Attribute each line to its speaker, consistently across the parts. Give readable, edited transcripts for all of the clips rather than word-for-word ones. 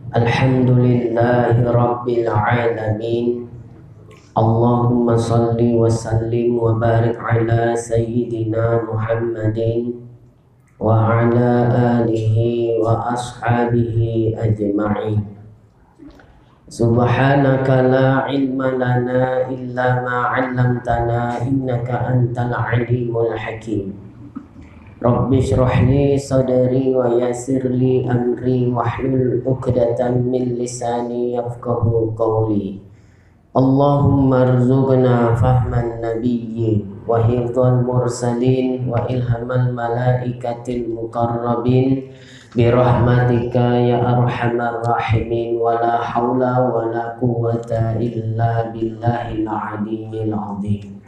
Speaker 1: Alhamdulillahi Rabbil Alamin. Allahumma salli wa sallim wa barik ala Sayyidina Muhammadin wa ala alihi wa ashabihi ajma'in. Subhanaka la ilma lana illa ma 'allamtana innaka antal alimul hakim. Rabbi shrah li sadri wa yassir li amri wahlul 'uqdatam min lisani yafqahu qawli. Allahumma arzuqna fahman nabiyyin wa hifdzal mursalin wa ilhamal malaikatil muqarrabin bi rahmatika ya arhamar rahimin wa la haula wa la quwwata illa billahil aliyyil azim.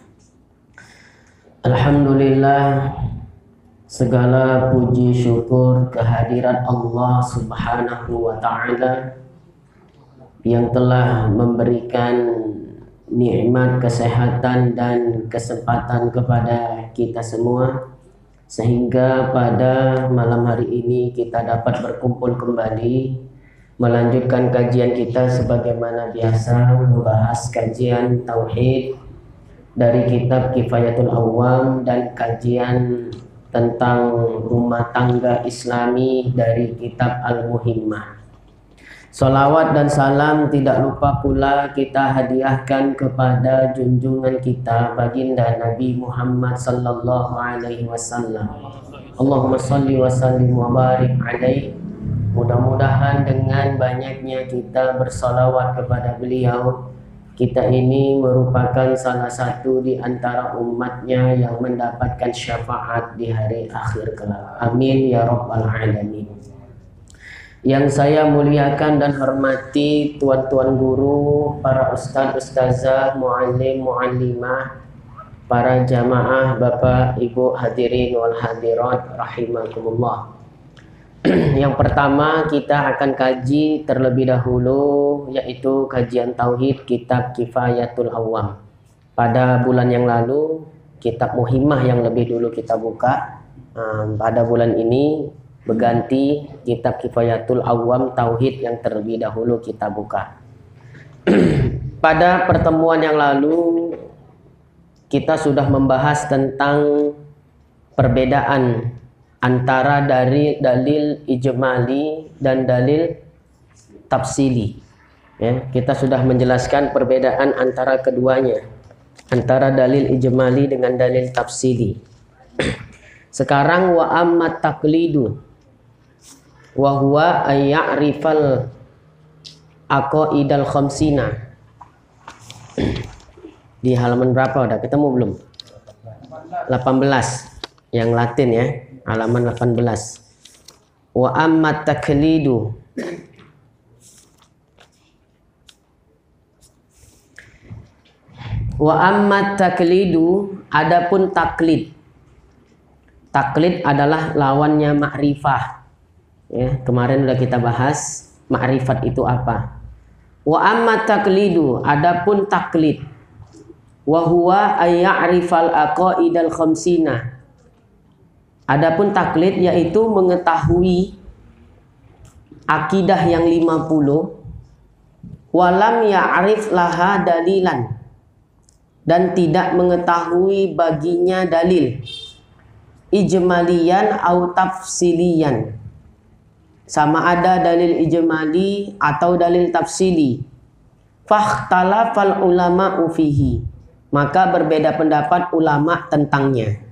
Speaker 1: Alhamdulillah, segala puji syukur kehadirat Allah Subhanahu wa ta'ala yang telah memberikan nikmat kesehatan dan kesempatan kepada kita semua, sehingga pada malam hari ini kita dapat berkumpul kembali melanjutkan kajian kita sebagaimana biasa, membahas kajian tauhid dari kitab Kifayatul Awam dan kajian tentang rumah tangga Islami dari kitab Al-Muhimmah. Salawat dan salam tidak lupa pula kita hadiahkan kepada junjungan kita baginda Nabi Muhammad sallallahu alaihi wasallam. Allahumma salli wa sallim wa barik alaihi. Mudah-mudahan dengan banyaknya kita bersalawat kepada beliau, kita ini merupakan salah satu di antara umatnya yang mendapatkan syafaat di hari akhir kelak. Amin ya rabbal alamin. Yang saya muliakan dan hormati tuan-tuan guru, para ustaz, ustazah, muallim, muallimah, para jamaah, bapak, ibu, hadirin wal hadirat rahimakumullah. Yang pertama kita akan kaji terlebih dahulu, yaitu kajian tauhid kitab Kifayatul Awam. Pada bulan yang lalu kitab Muhimmah yang lebih dulu kita buka. Pada bulan ini berganti kitab Kifayatul Awam tauhid yang terlebih dahulu kita buka. Pada pertemuan yang lalu kita sudah membahas tentang perbedaan antara dari dalil ijmali dan dalil tafsili. Ya, kita sudah menjelaskan perbedaan antara keduanya, antara dalil ijmali dengan dalil tafsili. Sekarang wa ammat taqlidu wa huwa ayya'rifal aqaidal khamsina. Di halaman berapa udah ketemu belum? 18 yang Latin ya, halaman 18. Wa ammat taqlidu adapun taklid. Taklid adalah lawannya ma'rifah. Ya, kemarin udah kita bahas ma'rifat itu apa. Wa amma taqlidu, adapun taklid, wa huwa ayya'rifal aqaidal khamsina. Adapun taklid yaitu mengetahui akidah yang 50, walam ya'rif laha dalilan, dan tidak mengetahui baginya dalil, ijmaliyan au tafsiliyan, sama ada dalil ijmali atau dalil tafsili. Fakhtalafal ulama'u fihi, maka berbeda pendapat ulama tentangnya.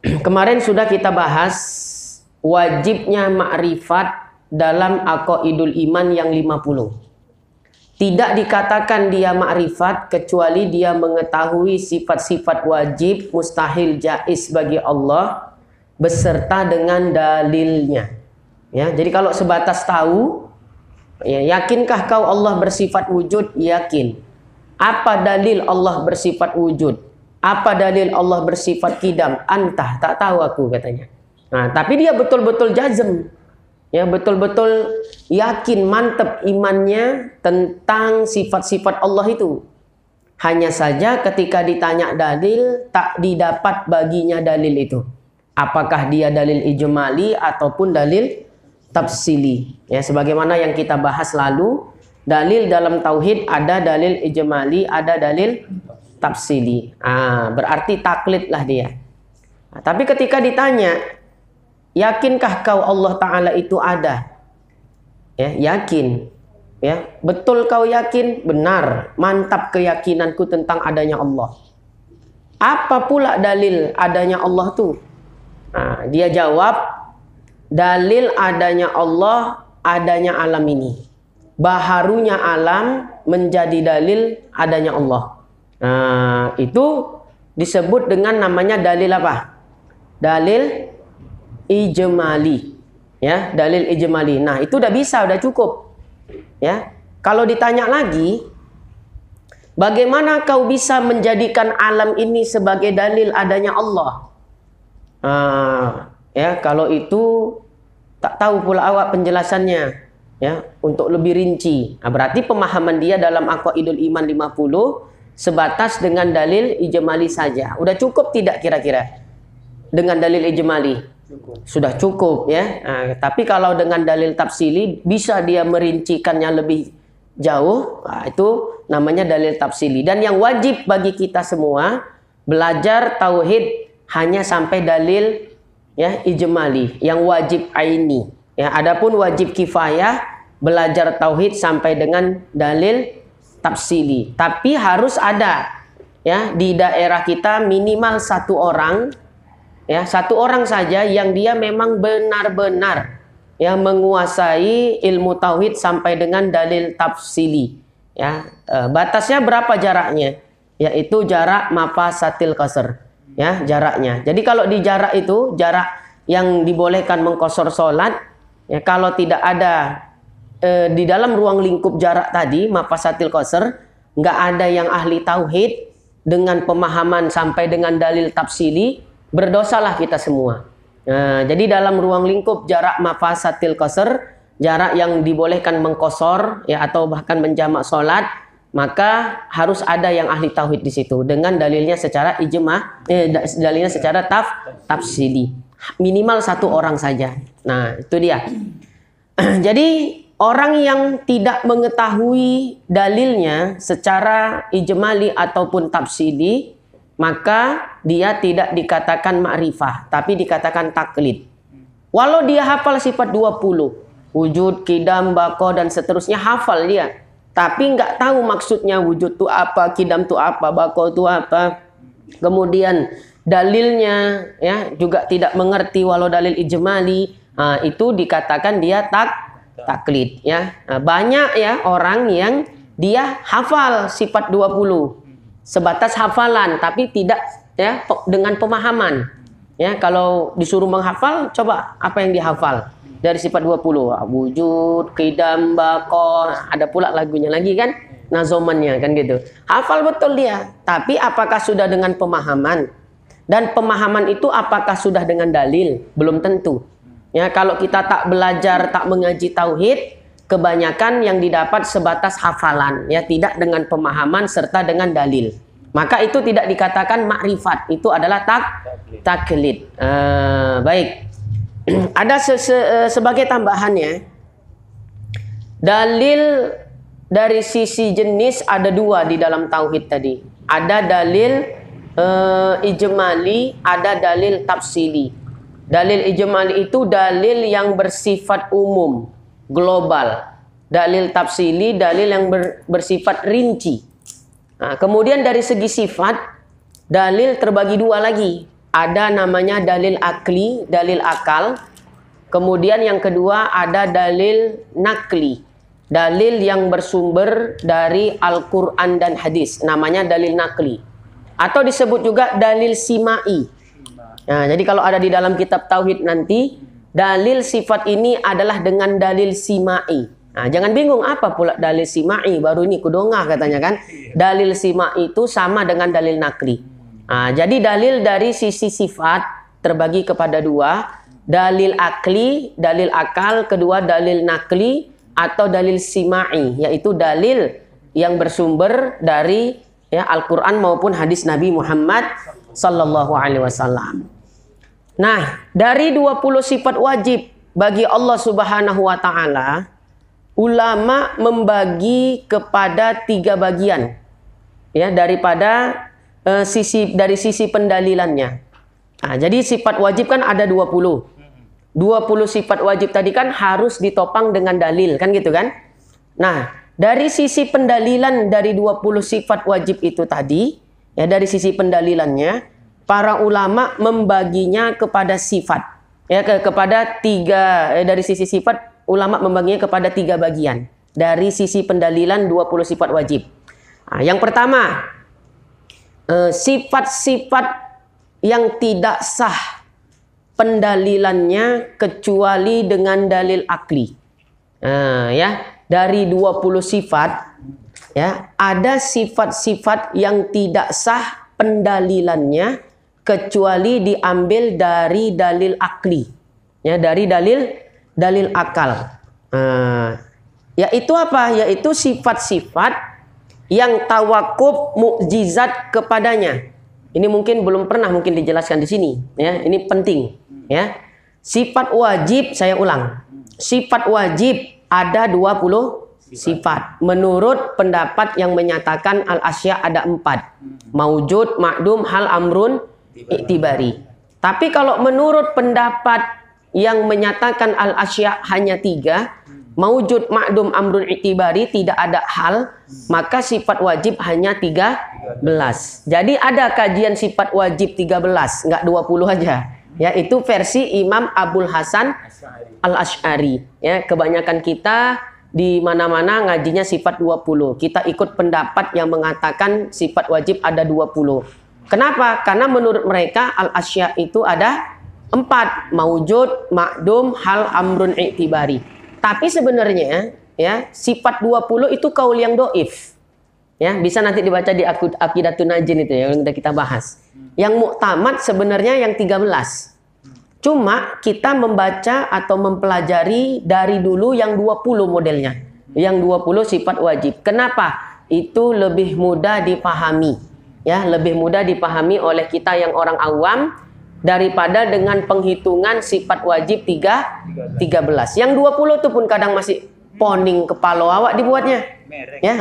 Speaker 1: Kemarin sudah kita bahas wajibnya ma'rifat dalam aqaidul iman yang 50. Tidak dikatakan dia ma'rifat kecuali dia mengetahui sifat-sifat wajib, mustahil, jaiz bagi Allah beserta dengan dalilnya. Ya, jadi kalau sebatas tahu, ya, yakinkah kau Allah bersifat wujud? Yakin. Apa dalil Allah bersifat wujud? Apa dalil Allah bersifat qidam? Antah, tak tahu aku katanya. Nah, tapi dia betul-betul jazm. Ya, betul-betul yakin, mantap imannya tentang sifat-sifat Allah itu. Hanya saja ketika ditanya dalil, tak didapat baginya dalil itu. Apakah dia dalil ijmali ataupun dalil tafsili. Ya, sebagaimana yang kita bahas lalu, dalil dalam tauhid ada dalil ijmali, ada dalil tafsili. Berarti taklid lah dia. Tapi ketika ditanya, yakinkah kau Allah Ta'ala itu ada? Ya, yakin. Ya, betul kau yakin? Benar. Mantap keyakinanku tentang adanya Allah. Apa pula dalil adanya Allah tuh? Dia jawab, dalil adanya Allah, adanya alam ini. Baharunya alam menjadi dalil adanya Allah. Itu disebut dengan namanya dalil apa? Dalil ijmali. Ya, dalil ijmali. Nah, itu udah bisa, udah cukup. Ya. Kalau ditanya lagi, bagaimana kau bisa menjadikan alam ini sebagai dalil adanya Allah? Ya, kalau itu tak tahu pula awak penjelasannya, ya, untuk lebih rinci. Berarti pemahaman dia dalam Aqwaidul Iman 50 sebatas dengan dalil ijmali saja. Udah cukup tidak kira-kira? Dengan dalil ijmali sudah cukup, ya. Tapi kalau dengan dalil tafsili bisa dia merincikannya lebih jauh. Itu namanya dalil tafsili. Dan yang wajib bagi kita semua belajar tauhid hanya sampai dalil, ya, ijmali, yang wajib aini. Ya, adapun wajib kifayah belajar tauhid sampai dengan dalil tafsili. Tapi harus ada, ya, di daerah kita minimal satu orang. Ya, satu orang saja yang dia memang benar-benar, ya, menguasai ilmu tauhid sampai dengan dalil tafsili. Ya, batasnya berapa jaraknya? Yaitu jarak mafasatil qasr. Ya, jaraknya. Jadi kalau di jarak itu, jarak yang dibolehkan mengqasar sholat, ya, kalau tidak ada di dalam ruang lingkup jarak tadi mafasatil qasr, nggak ada yang ahli tauhid dengan pemahaman sampai dengan dalil tafsili, berdosalah kita semua. Jadi dalam ruang lingkup jarak mafasatil qasr, jarak yang dibolehkan mengqasar, ya, atau bahkan menjamak sholat, maka harus ada yang ahli tauhid di situ dengan dalilnya secara dalilnya secara tafsili. Minimal satu orang saja. Nah, itu dia. Jadi orang yang tidak mengetahui dalilnya secara ijmali ataupun tafsili, maka dia tidak dikatakan ma'rifah, tapi dikatakan taklid. Walau dia hafal sifat 20, wujud, qidam, baqa, dan seterusnya, hafal dia, tapi nggak tahu maksudnya wujud itu apa, qidam itu apa, baqa itu apa. Kemudian dalilnya, ya, juga tidak mengerti walau dalil ijmali, itu dikatakan dia taklid, ya. Banyak, ya, orang yang dia hafal sifat 20 sebatas hafalan, tapi tidak, ya, dengan pemahaman. Ya, kalau disuruh menghafal, coba apa yang dihafal dari sifat 20? Wujud, qidam, baqa, ada pula lagunya lagi kan, nazomannya kan gitu. Hafal betul dia, tapi apakah sudah dengan pemahaman? Dan pemahaman itu apakah sudah dengan dalil? Belum tentu. Ya, kalau kita tak belajar, tak mengaji tauhid, kebanyakan yang didapat sebatas hafalan, ya, tidak dengan pemahaman serta dengan dalil. Maka itu tidak dikatakan makrifat, itu adalah taklid. Baik. Ada sebagai tambahannya, dalil dari sisi jenis ada dua di dalam tauhid tadi. Ada dalil ijmali, ada dalil tafsili. Dalil ijmali itu dalil yang bersifat umum, global. Dalil tafsili, dalil yang bersifat rinci. Nah, kemudian dari segi sifat, dalil terbagi dua lagi. Ada namanya dalil akli, dalil akal. Kemudian yang kedua ada dalil nakli, dalil yang bersumber dari Al-Quran dan hadis. Namanya dalil nakli. Atau disebut juga dalil simai. Nah, jadi kalau ada di dalam kitab tauhid nanti, dalil sifat ini adalah dengan dalil simai. Nah, jangan bingung apa pula dalil simai, baru ini kudongah katanya kan. Dalil simai itu sama dengan dalil nakli. Nah, jadi dalil dari sisi sifat terbagi kepada dua. Dalil akli, dalil akal, kedua dalil nakli atau dalil simai, yaitu dalil yang bersumber dari, ya, Al-Quran maupun hadis Nabi Muhammad sallallahu alaihi wasallam. Nah, dari 20 sifat wajib bagi Allah Subhanahu wa taala, ulama membagi kepada 3 bagian. Ya, dari sisi pendalilannya. Nah, jadi sifat wajib kan ada 20. 20 sifat wajib tadi kan harus ditopang dengan dalil, kan gitu kan? Nah, dari sisi pendalilan dari 20 sifat wajib itu tadi, ya dari sisi pendalilannya, para ulama membaginya kepada sifat. Ya, kepada 3, dari sisi sifat ulama membaginya kepada 3 bagian. Dari sisi pendalilan 20 sifat wajib. Nah, yang pertama, sifat-sifat yang tidak sah pendalilannya kecuali dengan dalil akli. Ya, dari 20 sifat, ya, ada sifat-sifat yang tidak sah pendalilannya kecuali diambil dari dalil akli. Ya, dari dalil akal. Yaitu apa? Yaitu sifat-sifat yang tawakuf mukjizat kepadanya. Ini mungkin belum pernah mungkin dijelaskan di sini, ya. Ini penting, ya. Sifat wajib, saya ulang. Sifat wajib ada 20 sifat. Menurut pendapat yang menyatakan al-asya ada 4. Maujud, ma'dum, hal, amrun, iktibari. Tapi kalau menurut pendapat yang menyatakan al-asya hanya 3, maujud, ma'dum, amrun, iktibari, tidak ada hal, maka sifat wajib hanya 13. Jadi ada kajian sifat wajib 13, enggak 20 aja. Ya, itu versi Imam Abul Hasan Al-Asy'ari. Ya, kebanyakan kita di mana-mana ngajinya sifat 20. Kita ikut pendapat yang mengatakan sifat wajib ada 20. Kenapa? Karena menurut mereka al-asya itu ada 4. Maujud, ma'dum, hal, amrun, iktibari. Tapi sebenarnya, ya, sifat 20 itu kaul yang doif. Ya, bisa nanti dibaca di Aqidatun Najin itu ya, yang sudah kita bahas. Yang muktamad sebenarnya yang 13. Cuma kita membaca atau mempelajari dari dulu yang 20 modelnya. Yang 20 sifat wajib. Kenapa? Itu lebih mudah dipahami. Ya, lebih mudah dipahami oleh kita yang orang awam daripada dengan penghitungan sifat wajib 13. Yang 20 itu pun kadang masih poning kepala awak dibuatnya. Ya,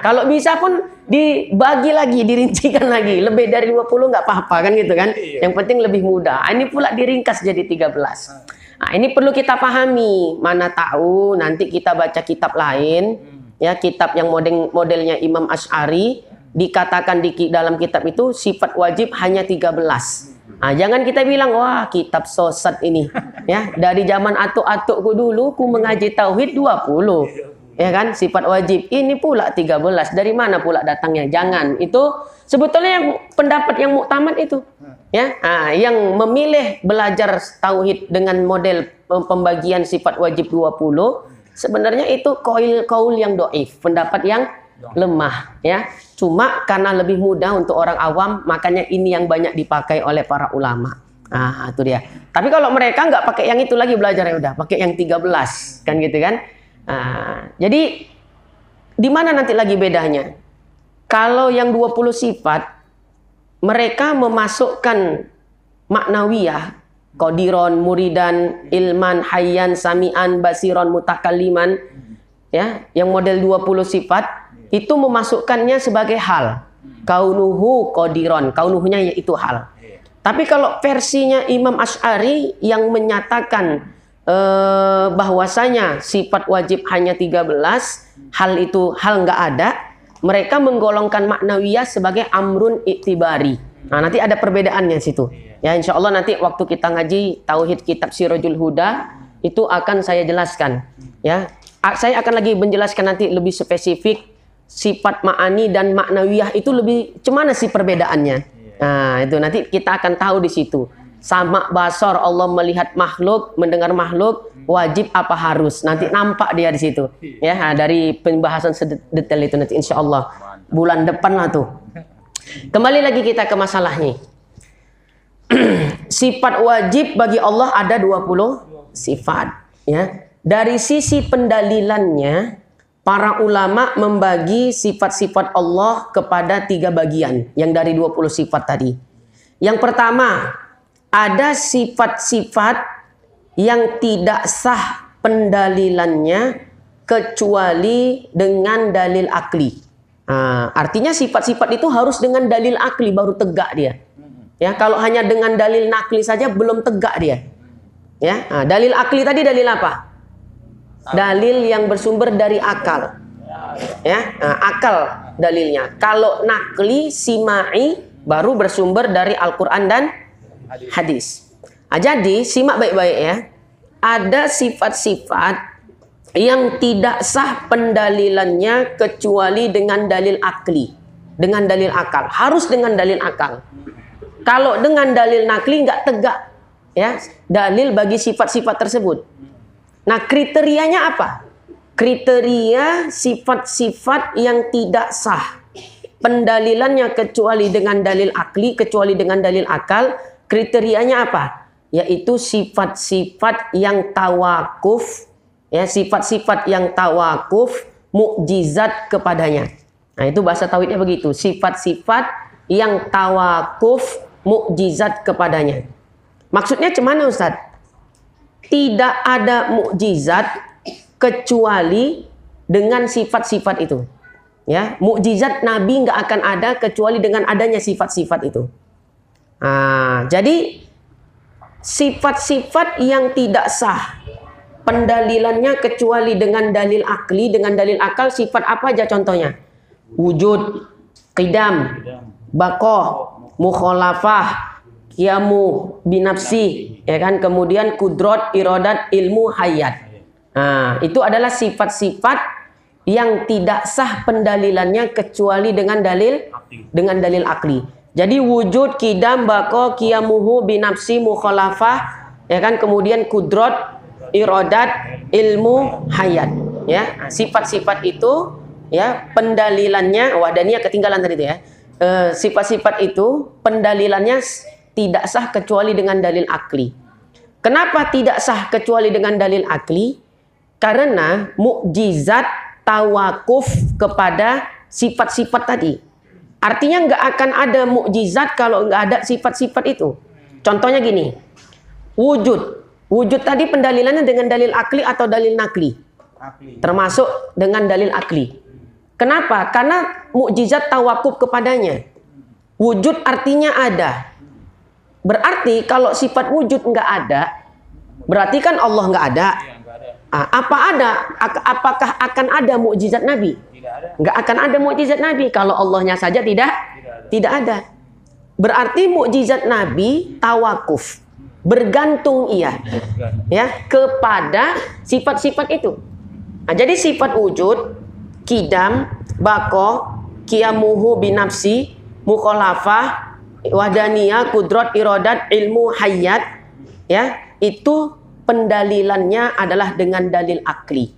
Speaker 1: kalau bisa pun dibagi lagi, dirincikan lagi. Lebih dari 20 nggak apa-apa kan gitu kan. Yang penting lebih mudah. Ini pula diringkas jadi 13. Nah, ini perlu kita pahami. Mana tahu nanti kita baca kitab lain, ya, kitab yang modelnya Imam Asy'ari, dikatakan di dalam kitab itu sifat wajib hanya 13. Nah, jangan kita bilang, wah kitab sesat ini. Ya, dari zaman atuk-atukku dulu, ku mengaji tauhid 20. Ya kan, sifat wajib. Ini pula 13. Dari mana pula datangnya? Jangan. Itu sebetulnya yang pendapat yang muktamad itu. Ya, yang memilih belajar tauhid dengan model pembagian sifat wajib 20, sebenarnya itu kaul yang doif, pendapat yang lemah, ya. Cuma karena lebih mudah untuk orang awam, makanya ini yang banyak dipakai oleh para ulama. Nah, itu dia. Tapi kalau mereka nggak pakai yang itu lagi belajarnya, udah pakai yang 13, kan gitu kan? Nah, jadi di mana nanti lagi bedanya? Kalau yang 20 sifat, mereka memasukkan maknawiyah, qadiron, muridan, ilman, hayyan, sami'an, basiron, mutakalliman, ya, yang model 20 sifat itu memasukkannya sebagai hal. Kaunuhu qadiron, kaunuhunya yaitu hal. Tapi kalau versinya Imam Asy'ari yang menyatakan bahwasanya sifat wajib hanya 13, hal itu hal nggak ada, mereka menggolongkan maknawiyah sebagai amrun iktibari. Nah, nanti ada perbedaannya situ. Ya, insya Allah nanti waktu kita ngaji tauhid kitab Sirajul Huda itu akan saya jelaskan. Ya, saya akan lagi menjelaskan nanti lebih spesifik sifat ma'ani dan maknawiyah itu lebih cemana sih perbedaannya. Nah, itu nanti kita akan tahu di situ. Sama basar, Allah melihat makhluk, mendengar makhluk, wajib apa harus. Nanti nampak dia di situ. Ya, dari pembahasan sedetail itu nanti insya Allah bulan depan lah tuh. Kembali lagi kita ke masalahnya. Sifat wajib bagi Allah ada 20 sifat. Ya. Dari sisi pendalilannya, para ulama membagi sifat-sifat Allah kepada 3 bagian. Yang dari 20 sifat tadi. Yang pertama, ada sifat-sifat yang tidak sah pendalilannya kecuali dengan dalil akli. Artinya sifat-sifat itu harus dengan dalil akli baru tegak dia. Ya, kalau hanya dengan dalil nakli saja belum tegak dia. Ya, dalil akli tadi dalil apa? Dalil yang bersumber dari akal. Ya, akal dalilnya. Kalau nakli simai baru bersumber dari Al-Quran dan hadis. Jadi simak baik-baik ya. Ada sifat-sifat yang tidak sah pendalilannya kecuali dengan dalil akli, dengan dalil akal. Harus dengan dalil akal. Kalau dengan dalil nakli nggak tegak, ya dalil bagi sifat-sifat tersebut. Nah kriterianya apa? Kriteria sifat-sifat yang tidak sah pendalilannya kecuali dengan dalil akli, kecuali dengan dalil akal. Kriterianya apa? Yaitu sifat-sifat yang tawakuf, ya sifat-sifat yang tawakuf mukjizat kepadanya. Nah itu bahasa tauhidnya begitu, sifat-sifat yang tawakuf mukjizat kepadanya. Maksudnya cemana Ustaz? Tidak ada mukjizat kecuali dengan sifat-sifat itu. Ya, mukjizat Nabi nggak akan ada kecuali dengan adanya sifat-sifat itu. Jadi sifat-sifat yang tidak sah pendalilannya kecuali dengan dalil akli, dengan dalil akal, sifat apa aja contohnya? Wujud, qidam, baqah, mukhalafah, qiyamu binafsi, ya kan? Kemudian kudrat, iradat, ilmu, hayat. Itu adalah sifat-sifat yang tidak sah pendalilannya kecuali dengan dalil akli. Jadi wujud, qidam, baqah, qiyamuhu binafsi, mukhalafah, ya kan? Kemudian kudrat, iradat, ilmu, hayat, ya. Sifat-sifat itu ya pendalilannya, wadania ketinggalan tadi itu ya. Sifat-sifat itu pendalilannya tidak sah kecuali dengan dalil akli. Kenapa tidak sah kecuali dengan dalil akli? Karena mukjizat tawakuf kepada sifat-sifat tadi. Artinya nggak akan ada mukjizat kalau nggak ada sifat-sifat itu. Contohnya gini, wujud. Wujud tadi pendalilannya dengan dalil akli atau dalil nakli? Termasuk dengan dalil akli. Kenapa? Karena mukjizat tawakuf kepadanya. Wujud artinya ada. Berarti kalau sifat wujud nggak ada, berarti kan Allah nggak ada. Apakah akan ada mukjizat Nabi? Nggak akan ada mukjizat Nabi kalau Allahnya saja tidak ada. Berarti mukjizat Nabi tawakuf, bergantung ya kepada sifat-sifat itu. Jadi sifat wujud, qidam, baqah, qiyamuhu binafsi, mukhalafah, wadaniyah, kudrat, iradat, ilmu, hayat, ya itu pendalilannya adalah dengan dalil akli,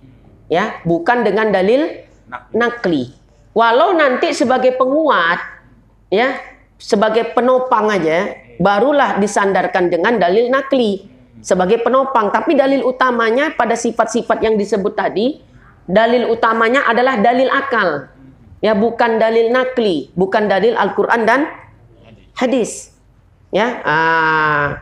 Speaker 1: ya bukan dengan dalil nakli. Walau nanti sebagai penguat, ya sebagai penopang aja, barulah disandarkan dengan dalil nakli sebagai penopang. Tapi dalil utamanya pada sifat-sifat yang disebut tadi, dalil utamanya adalah dalil akal, ya bukan dalil nakli, bukan dalil Al-Quran dan hadis. Ya,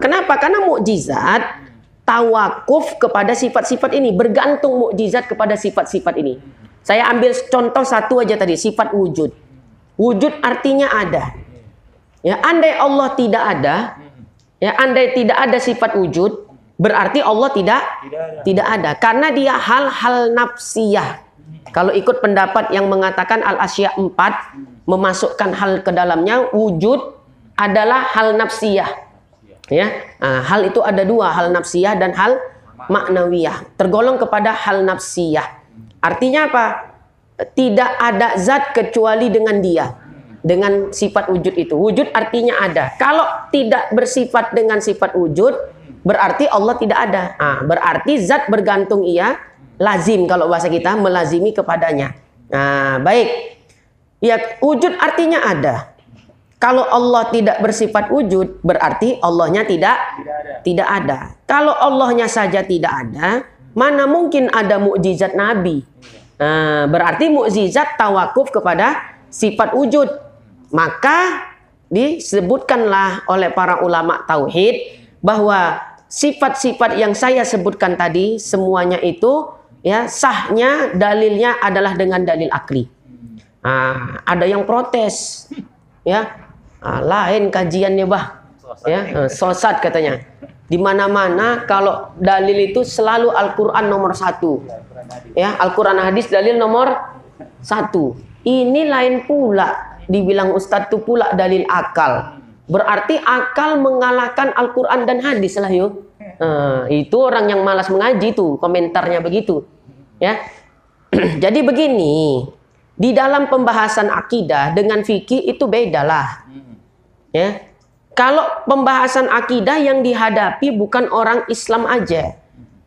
Speaker 1: kenapa? Karena mukjizat tawakuf kepada sifat-sifat ini, bergantung mukjizat kepada sifat-sifat ini. Saya ambil contoh satu aja tadi, sifat wujud. Wujud artinya ada. Ya, andai Allah tidak ada, ya andai tidak ada sifat wujud, berarti Allah tidak ada. Karena dia hal-hal nafsiyah. Kalau ikut pendapat yang mengatakan al-asya 4 memasukkan hal ke dalamnya, wujud adalah hal nafsiyah. Ya, hal itu ada dua, hal nafsiyah dan hal maknawiyah. Tergolong kepada hal nafsiyah. Artinya apa? Tidak ada zat kecuali dengan dia, dengan sifat wujud itu. Wujud artinya ada. Kalau tidak bersifat dengan sifat wujud, berarti Allah tidak ada. Berarti zat bergantung ia, lazim kalau bahasa kita, melazimi kepadanya. Baik. Ya, wujud artinya ada. Kalau Allah tidak bersifat wujud, berarti Allahnya tidak ada. Kalau Allahnya saja tidak ada, mana mungkin ada mukjizat Nabi? Berarti mukjizat tawakuf kepada sifat wujud. Maka disebutkanlah oleh para ulama tauhid bahwa sifat-sifat yang saya sebutkan tadi semuanya itu ya sahnya dalilnya adalah dengan dalil akli. Ada yang protes ya, lain kajiannya bah ya, sosat katanya. Di mana-mana kalau dalil itu selalu Al-Quran nomor 1 ya, Al-Quran hadis dalil nomor 1. Ini lain pula, dibilang Ustadz itu pula dalil akal. Berarti akal mengalahkan Al-Quran dan hadis lah yuk. Itu orang yang malas mengaji tuh komentarnya begitu ya. Jadi begini, di dalam pembahasan akidah dengan fikih itu beda lah ya. Kalau pembahasan akidah yang dihadapi bukan orang Islam aja,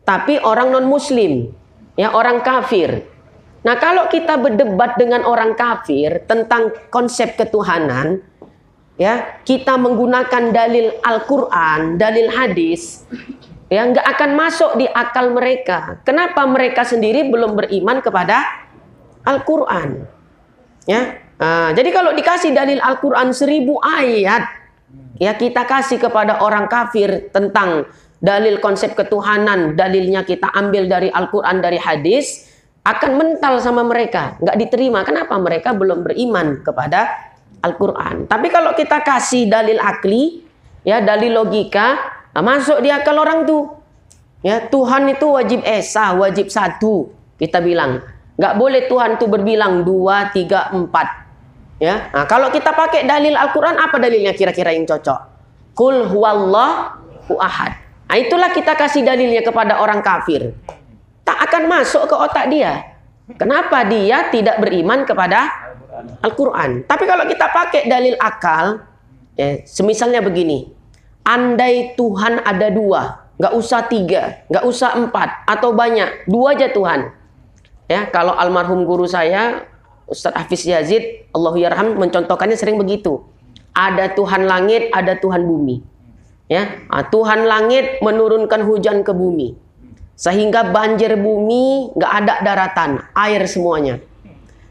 Speaker 1: tapi orang non muslim ya, orang kafir. Nah kalau kita berdebat dengan orang kafir tentang konsep ketuhanan ya, kita menggunakan dalil Al-Quran, dalil hadis, ya nggak akan masuk di akal mereka. Kenapa? Mereka sendiri belum beriman kepada Al-Quran. Ya, jadi kalau dikasih dalil Al-Quran 1000 ayat, ya kita kasih kepada orang kafir tentang dalil konsep ketuhanan, dalilnya kita ambil dari Al-Quran, dari hadis, akan mental sama mereka, nggak diterima. Kenapa? Mereka belum beriman kepada Al-Quran. Tapi kalau kita kasih dalil akli, ya dalil logika, masuk di akal orang tuh. Ya Tuhan itu wajib esa, wajib 1. Kita bilang, nggak boleh Tuhan tuh berbilang 2, 3, 4. Ya, kalau kita pakai dalil Al-Quran, apa dalilnya kira-kira yang cocok? Qul huwallahu ahad. Itulah kita kasih dalilnya kepada orang kafir. Tak akan masuk ke otak dia. Kenapa? Dia tidak beriman kepada Al-Quran. Tapi kalau kita pakai dalil akal, ya, semisalnya begini, andai Tuhan ada 2, nggak usah 3, nggak usah 4, atau banyak, 2 aja Tuhan. Ya, kalau almarhum guru saya, Ustadz Hafiz Yazid, Allahyarham, mencontohkannya sering begitu. Ada Tuhan langit, ada Tuhan bumi. Ya, Tuhan langit menurunkan hujan ke bumi, sehingga banjir bumi, nggak ada daratan, air semuanya.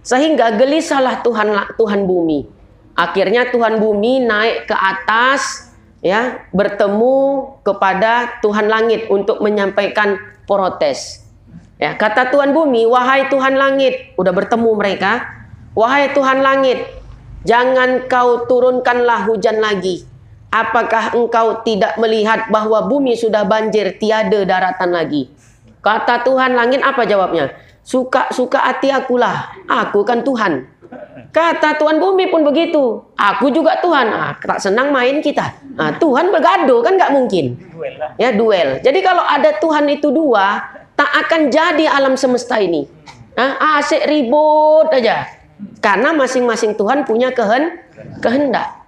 Speaker 1: Sehingga gelisahlah Tuhan bumi. Akhirnya Tuhan bumi naik ke atas ya, bertemu kepada Tuhan langit untuk menyampaikan protes. Ya, kata Tuhan bumi, wahai Tuhan langit, udah bertemu mereka, wahai Tuhan langit, jangan kau turunkanlah hujan lagi. Apakah engkau tidak melihat bahwa bumi sudah banjir, tiada daratan lagi? Kata Tuhan langit, apa jawabnya? Suka-suka hati akulah, aku kan Tuhan. Kata Tuhan bumi pun begitu, aku juga Tuhan. Tak senang main kita. Tuhan bergaduh kan nggak mungkin. Ya duel. Jadi kalau ada Tuhan itu 2, tak akan jadi alam semesta ini. Asik ribut aja. Karena masing-masing Tuhan punya kehendak.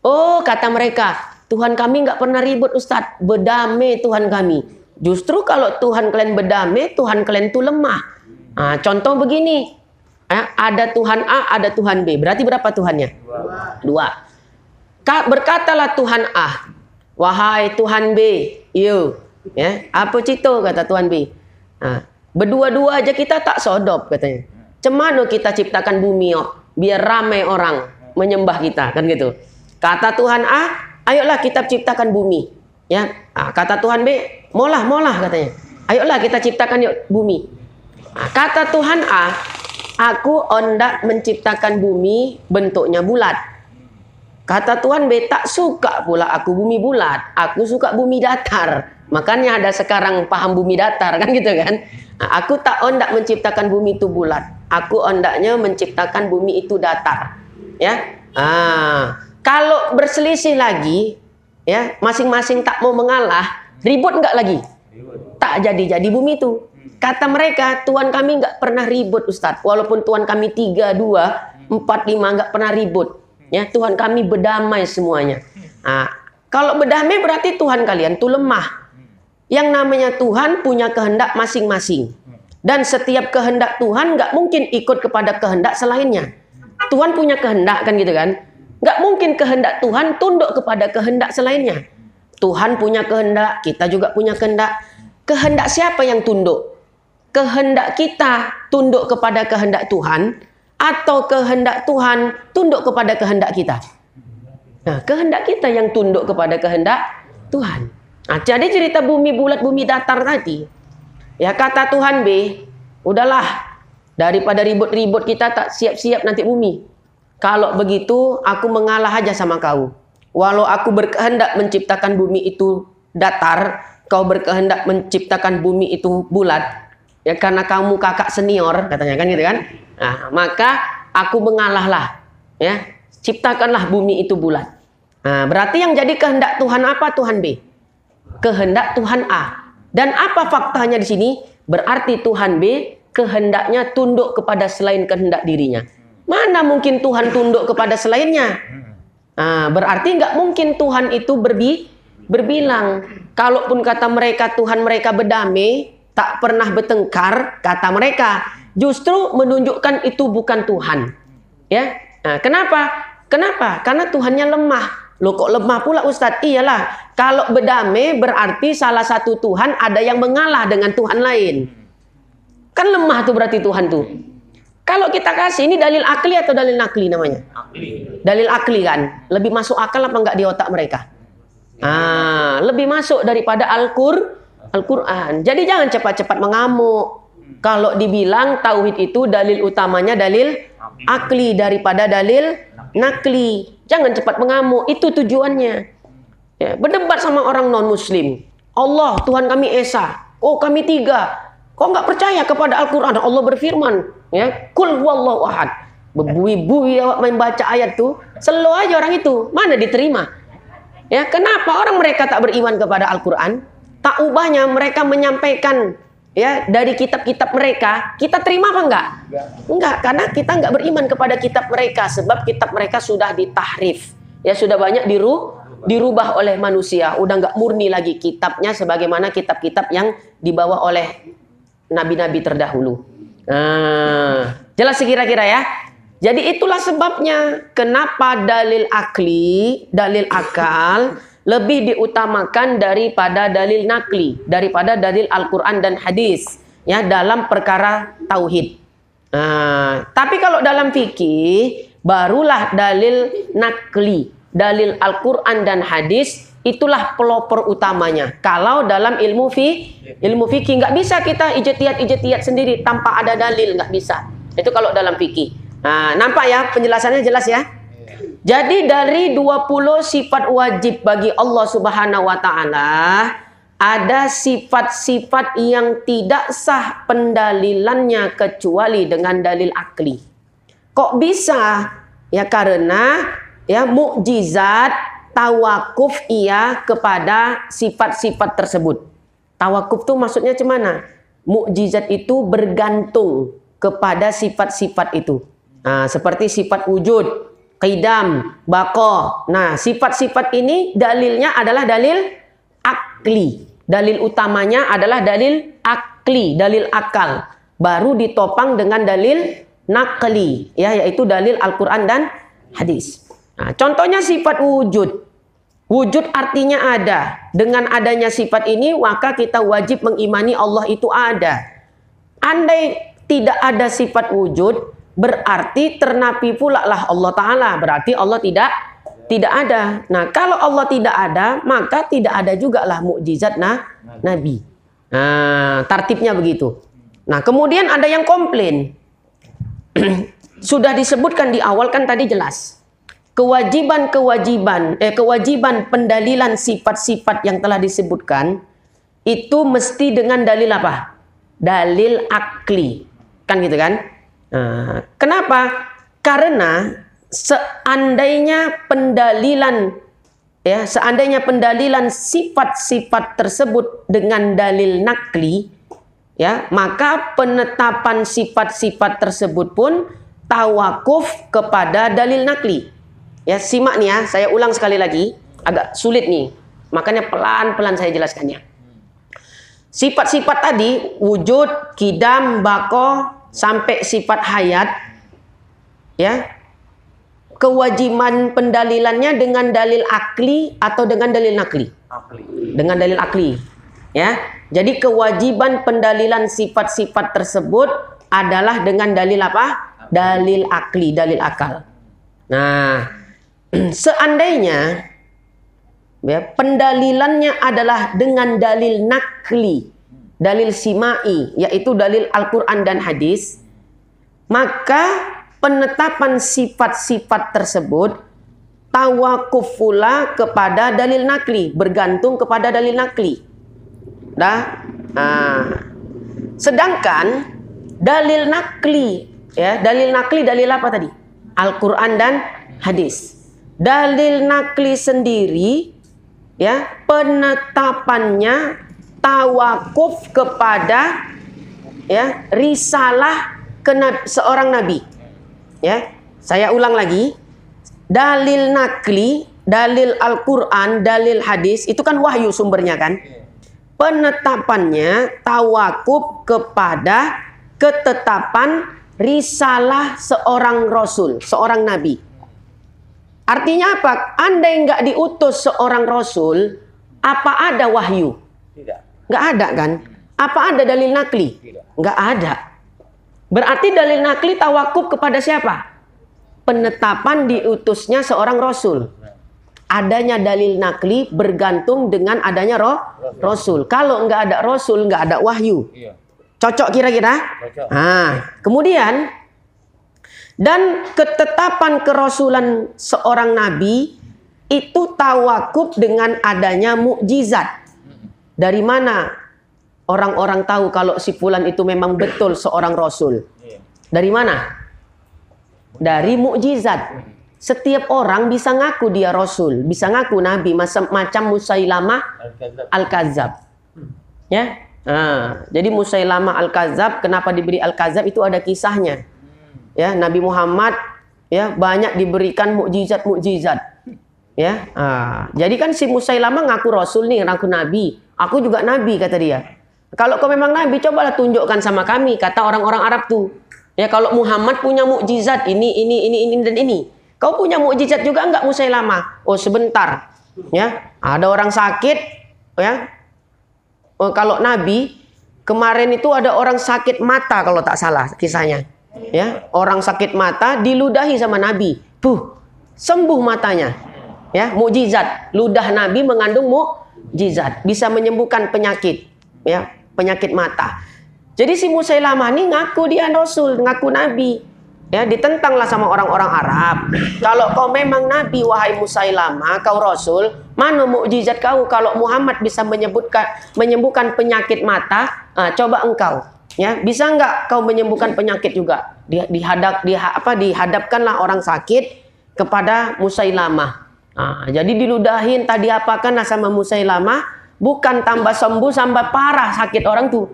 Speaker 1: Oh kata mereka, Tuhan kami nggak pernah ribut Ustadz, berdamai Tuhan kami. Justru kalau Tuhan kalian berdamai, Tuhan kalian itu lemah. Contoh begini, ada Tuhan A, ada Tuhan B. Berarti berapa Tuhannya? 2. Berkatalah Tuhan A, wahai Tuhan B, yuk, ya, apa cerita kata Tuhan B? Berdua-dua aja kita tak sodop katanya. Cemano kita ciptakan bumi, biar ramai orang menyembah kita, kan gitu. Kata Tuhan A, ayolah kita ciptakan bumi. Ya, kata Tuhan B, molah katanya. Ayolah kita ciptakan yuk bumi. Kata Tuhan A, aku hendak menciptakan bumi bentuknya bulat. Kata Tuhan B, tak suka pula aku bumi bulat, aku suka bumi datar. Makanya ada sekarang paham bumi datar kan gitu kan. Aku tak hendak menciptakan bumi itu bulat, aku hendaknya menciptakan bumi itu datar. Ya, kalau berselisih lagi, ya masing-masing tak mau mengalah, ribut nggak lagi? Tak jadi bumi itu. Kata mereka, Tuhan kami nggak pernah ribut Ustadz. Walaupun Tuhan kami 3, 2, 4, 5 nggak pernah ribut. Ya, Tuhan kami berdamai semuanya. Kalau berdamai berarti Tuhan kalian tuh lemah. Yang namanya Tuhan punya kehendak masing-masing. Dan setiap kehendak Tuhan nggak mungkin ikut kepada kehendak selainnya. Tuhan punya kehendak kan gitu kan. Nggak mungkin kehendak Tuhan tunduk kepada kehendak selainnya. Tuhan punya kehendak, kita juga punya kehendak. Kehendak siapa yang tunduk? Kehendak kita tunduk kepada kehendak Tuhan, atau kehendak Tuhan tunduk kepada kehendak kita? Nah, kehendak kita yang tunduk kepada kehendak Tuhan. Nah, jadi cerita bumi bulat, bumi datar tadi. Ya kata Tuhan B, udahlah, daripada ribut-ribut kita tak siap-siap nanti bumi. Kalau begitu aku mengalah aja sama kau. Walau aku berkehendak menciptakan bumi itu datar, kau berkehendak menciptakan bumi itu bulat. Ya karena kamu kakak senior, katanya kan gitu kan. Nah, maka aku mengalahlah. Ya, ciptakanlah bumi itu bulat. Nah, berarti yang jadi kehendak Tuhan apa? Tuhan B. Kehendak Tuhan A. Dan apa faktanya di sini? Berarti Tuhan B kehendaknya tunduk kepada selain kehendak dirinya. Mana mungkin Tuhan tunduk kepada selainnya? Nah, berarti nggak mungkin Tuhan itu berbilang. Kalaupun kata mereka Tuhan mereka berdamai, tak pernah bertengkar, kata mereka, justru menunjukkan itu bukan Tuhan. Ya, nah, kenapa? Kenapa? Karena Tuhannya lemah. Loh kok lemah pula Ustadz? Iyalah, kalau berdamai berarti salah satu Tuhan ada yang mengalah dengan Tuhan lain. Kan lemah tuh berarti Tuhan tuh. Kalau kita kasih, ini dalil akli atau dalil nakli namanya? Akli. Dalil akli kan? Lebih masuk akal apa enggak di otak mereka? Lebih masuk daripada Al-Quran. Jadi jangan cepat-cepat mengamuk. Kalau dibilang tauhid itu dalil utamanya dalil akli daripada dalil nakli. Jangan cepat mengamuk, itu tujuannya. Ya, berdebat sama orang non-muslim. Allah, Tuhan kami Esa. Oh, kami 3. Kok nggak percaya kepada Al-Quran? Allah berfirman, ya, Kul huwallahu ahad. Bebui-bui awak membaca ayat tuh, selo aja orang itu. Mana diterima? Ya, kenapa orang mereka tak beriman kepada Al-Quran? Tak ubahnya mereka menyampaikan ya dari kitab-kitab mereka, kita terima apa enggak? Enggak, karena kita enggak beriman kepada kitab mereka sebab kitab mereka sudah ditahrif. Ya sudah banyak dirubah oleh manusia, udah enggak murni lagi kitabnya sebagaimana kitab-kitab yang dibawa oleh nabi-nabi terdahulu. Jelas kira-kira ya. Jadi itulah sebabnya kenapa dalil akli, dalil akal lebih diutamakan daripada dalil nakli, daripada dalil Al-Quran dan hadis ya dalam perkara tauhid. Tapi kalau dalam fikih barulah dalil nakli, dalil Al-Quran dan hadis itulah pelopor utamanya. Kalau dalam ilmu fikih nggak bisa kita ijtihad sendiri tanpa ada dalil, nggak bisa. Itu kalau dalam fikih. Nampak ya penjelasannya jelas ya? Jadi dari 20 sifat wajib bagi Allah Subhanahu wa taala, ada sifat-sifat yang tidak sah pendalilannya kecuali dengan dalil akli. Kok bisa? Ya karena ya mukjizat tawakuf ia kepada sifat-sifat tersebut. Tawakuf itu maksudnya gimana? Mukjizat itu bergantung kepada sifat-sifat itu. Seperti sifat wujud, qidam, baqa. Nah, sifat-sifat ini dalilnya adalah dalil akli. Dalil utamanya adalah dalil akli, dalil akal. Baru ditopang dengan dalil nakli, ya, yaitu dalil Al-Quran dan hadis. Nah, contohnya sifat wujud. Wujud artinya ada. Dengan adanya sifat ini, maka kita wajib mengimani Allah itu ada. Andai tidak ada sifat wujud, berarti ternafi pula lah Allah Ta'ala. Berarti Allah tidak ada. Nah, kalau Allah tidak ada, maka tidak ada juga lah mukjizat Nabi. Nah, tartibnya begitu. Nah, kemudian ada yang komplain. Sudah disebutkan di awal kan tadi jelas. Kewajiban pendalilan sifat-sifat yang telah disebutkan itu mesti dengan dalil apa? Dalil akli. Kan gitu kan? Kenapa? Karena seandainya pendalilan sifat-sifat tersebut dengan dalil nakli, ya, maka penetapan sifat-sifat tersebut pun tawakuf kepada dalil nakli. Ya, simak nih ya, saya ulang sekali lagi, agak sulit nih, makanya pelan-pelan saya jelaskannya. Sifat-sifat tadi, wujud, qidam, baqa, sampai sifat hayat, ya, kewajiban pendalilannya dengan dalil akli atau dengan dalil nakli? Dengan dalil akli, ya. Jadi kewajiban pendalilan sifat-sifat tersebut adalah dengan dalil apa? Dalil akli, dalil akal. Nah, seandainya Ya, pendalilannya adalah dengan dalil nakli, dalil simai, yaitu dalil Al-Quran dan hadis, maka penetapan sifat-sifat tersebut tawakuf pula kepada dalil nakli, bergantung kepada dalil nakli. Sedangkan dalil nakli, ya, dalil nakli dalil apa tadi? Al-Quran dan hadis. Dalil nakli sendiri, ya, penetapannya tawakuf kepada, ya, risalah seorang nabi. Ya, saya ulang lagi. Dalil nakli, dalil Al-Quran, dalil hadis itu kan wahyu sumbernya kan. Penetapannya tawakuf kepada ketetapan risalah seorang rasul, seorang nabi. Artinya apa? Andai nggak diutus seorang rasul, apa ada wahyu? Tidak. Nggak ada kan? Apa ada dalil nakli? Tidak. Nggak ada. Berarti dalil nakli tawakuf kepada siapa? Penetapan diutusnya seorang rasul. Adanya dalil nakli bergantung dengan adanya rasul. Kalau nggak ada rasul, nggak ada wahyu. Cocok kira-kira? Kemudian, dan ketetapan kerasulan seorang nabi itu tawakuf dengan adanya mukjizat. Dari mana orang-orang tahu kalau si fulan itu memang betul seorang rasul? Dari mana? Dari mukjizat. Setiap orang bisa ngaku dia rasul, bisa ngaku nabi, macam Musailamah Al-Kadzab. Ya. Jadi Musailamah Al-Kadzab, kenapa diberi Al-Kadzab itu ada kisahnya. Ya, Nabi Muhammad, ya, banyak diberikan mukjizat-mukjizat. Ya. Jadi kan si Musailamah ngaku rasul nih, ngaku nabi. Aku juga nabi, kata dia. Kalau kau memang nabi, cobalah tunjukkan sama kami, kata orang-orang Arab tuh. Ya, kalau Muhammad punya mukjizat ini dan ini. Kau punya mukjizat juga enggak Musailamah? Oh, sebentar. Ya, ada orang sakit, ya. Oh, kalau nabi kemarin itu ada orang sakit mata kalau tak salah kisahnya. Ya, orang sakit mata diludahi sama nabi. Sembuh matanya. Ya, mukjizat. Ludah nabi mengandung mukjizat, bisa menyembuhkan penyakit, ya, penyakit mata. Jadi si Musailamah ini ngaku dia rasul, ngaku nabi. Ya, ditentanglah sama orang-orang Arab. Kalau kau memang nabi wahai Musailamah, kau rasul, mana mukjizat kau kalau Muhammad bisa menyembuhkan penyakit mata? Coba engkau, ya, bisa enggak kau menyembuhkan penyakit juga? Dihadapkanlah orang sakit kepada Musailamah. Jadi diludahin, tadi apakan sama Musailamah, bukan tambah sembuh, tambah parah sakit orang tuh.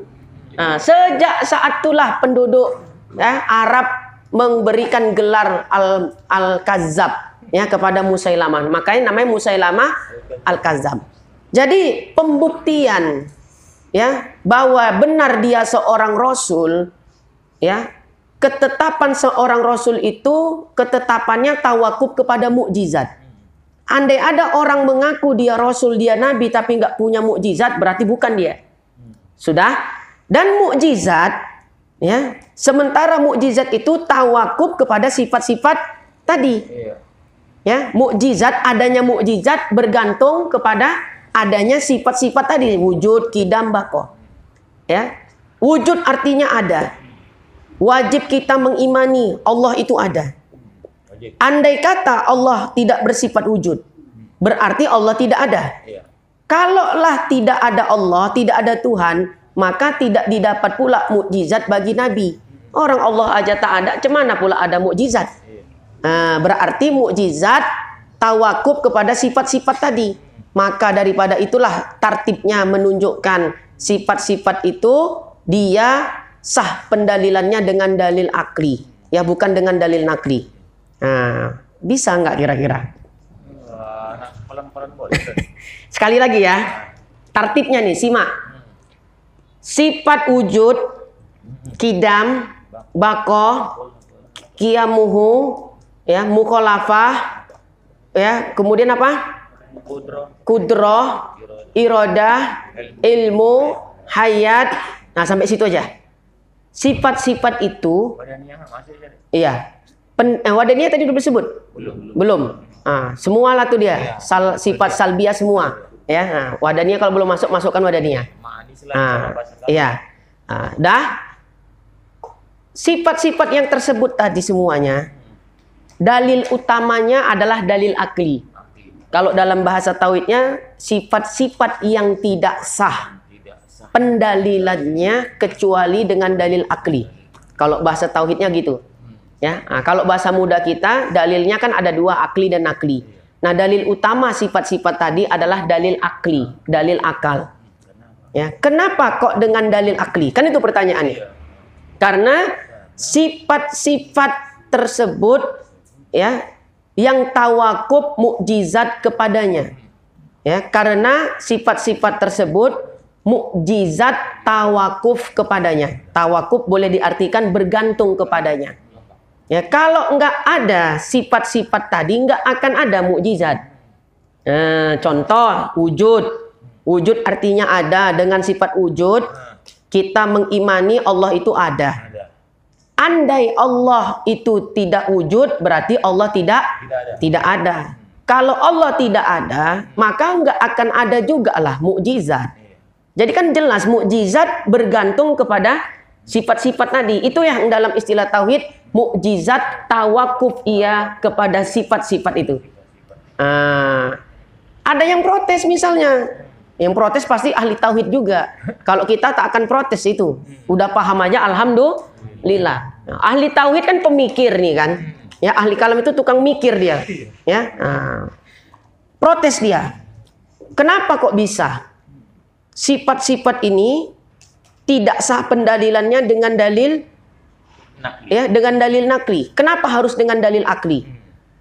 Speaker 1: Sejak saat itulah penduduk, ya, Arab memberikan gelar Al-Kadzab, ya, kepada Musailamah. Makanya namanya Musailamah Al-Kadzab. Jadi pembuktian, ya, bahwa benar dia seorang rasul, ya, ketetapan seorang rasul itu ketetapannya tawakuf kepada mukjizat. Andai ada orang mengaku dia rasul, dia nabi, tapi nggak punya mukjizat, berarti bukan dia. Sudah? Dan mukjizat, ya, sementara mukjizat itu tawakuf kepada sifat-sifat tadi. Ya, mukjizat, adanya mukjizat bergantung kepada adanya sifat-sifat tadi, wujud, qidam, baqo. Ya. Wujud artinya ada. Wajib kita mengimani Allah itu ada. Andai kata Allah tidak bersifat wujud, berarti Allah tidak ada. Kalaulah tidak ada Allah, tidak ada Tuhan, maka tidak didapat pula mukjizat bagi Nabi. Orang Allah aja tak ada, cemana pula ada mukjizat? Berarti mukjizat tawakuf kepada sifat-sifat tadi. Maka daripada itulah tartibnya menunjukkan sifat-sifat itu dia sah pendalilannya dengan dalil akli, ya, bukan dengan dalil nakli. Bisa nggak kira-kira? Sekali lagi ya, tartibnya nih, simak. Sifat wujud, qidam, baqo, qiyamuhu, ya, mukhalafah, ya, kemudian apa? Kudroh, iradah, ilmu, hayat. Nah, sampai situ aja. Sifat-sifat itu, iya. Wadaniyah tadi sudah disebut? Belum. Semua lah tuh dia. Sifat salbiah semua. Ya, wadaniyah kalau belum masuk, masukkan wadaniyah. Iya. Dah. Sifat-sifat yang tersebut tadi semuanya, dalil utamanya adalah dalil akli. Kalau dalam bahasa tauhidnya, sifat-sifat yang tidak sah pendalilannya kecuali dengan dalil akli. Kalau bahasa tauhidnya gitu. Ya, kalau bahasa muda kita, dalilnya kan ada dua, akli dan nakli. Nah, dalil utama sifat-sifat tadi adalah dalil akli, dalil akal. Ya, kenapa kok dengan dalil akli? Kan itu pertanyaannya. Karena sifat-sifat tersebut, ya, yang tawakuf mukjizat kepadanya, ya, karena sifat-sifat tersebut mukjizat tawakuf kepadanya. Tawakuf boleh diartikan bergantung kepadanya. Ya, kalau enggak ada sifat-sifat tadi, enggak akan ada mukjizat. Contoh wujud. Wujud artinya ada. Dengan sifat wujud kita mengimani Allah itu ada. Andai Allah itu tidak wujud, berarti Allah tidak ada. Kalau Allah tidak ada, maka nggak akan ada juga lah mukjizat. Jadi kan jelas mukjizat bergantung kepada sifat-sifat tadi. Itu yang dalam istilah tauhid, mukjizat tawakuf ia kepada sifat-sifat itu. Ada yang protes misalnya. Yang protes pasti ahli tauhid juga. Kalau kita tak akan protes itu. Udah paham aja alhamdulillah. Nah, ahli tauhid kan pemikir nih kan. Ya, ahli kalam itu tukang mikir dia. Ya. Protes dia. Kenapa kok bisa? Sifat-sifat ini tidak sah pendalilannya dengan dalil nakli. Ya, dengan dalil nakli. Kenapa harus dengan dalil akli?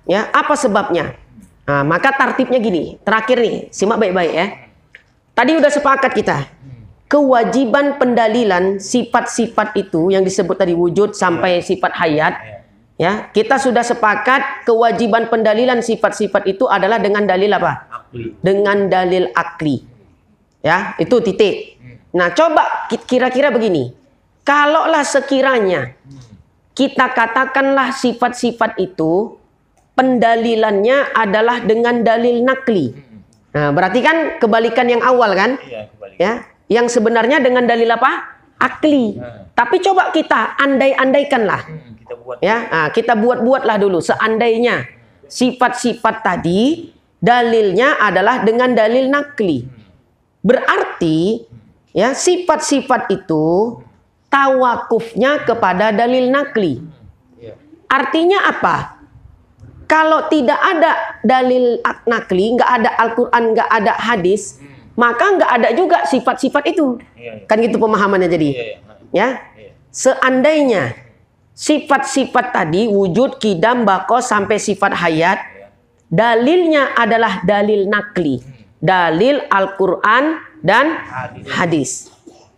Speaker 1: Ya, apa sebabnya? Maka tartibnya gini. Terakhir nih, simak baik-baik ya. Tadi udah sepakat kita. Kewajiban pendalilan sifat-sifat itu yang disebut tadi wujud sampai sifat hayat. Ya, kita sudah sepakat kewajiban pendalilan sifat-sifat itu adalah dengan dalil apa? Akli. Dengan dalil akli. Ya, itu titik. Nah, coba kira-kira begini. Kalaulah sekiranya kita katakanlah sifat-sifat itu pendalilannya adalah dengan dalil nakli. Nah, berarti kan kebalikan yang awal kan? Iya, kebalikan. Ya, yang sebenarnya dengan dalil apa? Akli. Tapi coba kita andai-andaikanlah. Kita buat. Ya, kita buat-buatlah dulu seandainya sifat-sifat tadi dalilnya adalah dengan dalil nakli. Berarti ya sifat-sifat itu tawakufnya kepada dalil nakli. Artinya apa? Kalau tidak ada dalil nakli, nggak ada Al-Quran, nggak ada hadis, maka nggak ada juga sifat-sifat itu. Kan gitu pemahamannya jadi. Ya, seandainya sifat-sifat tadi wujud, qidam, baqo sampai sifat hayat, dalilnya adalah dalil nakli, dalil Al-Quran dan hadis.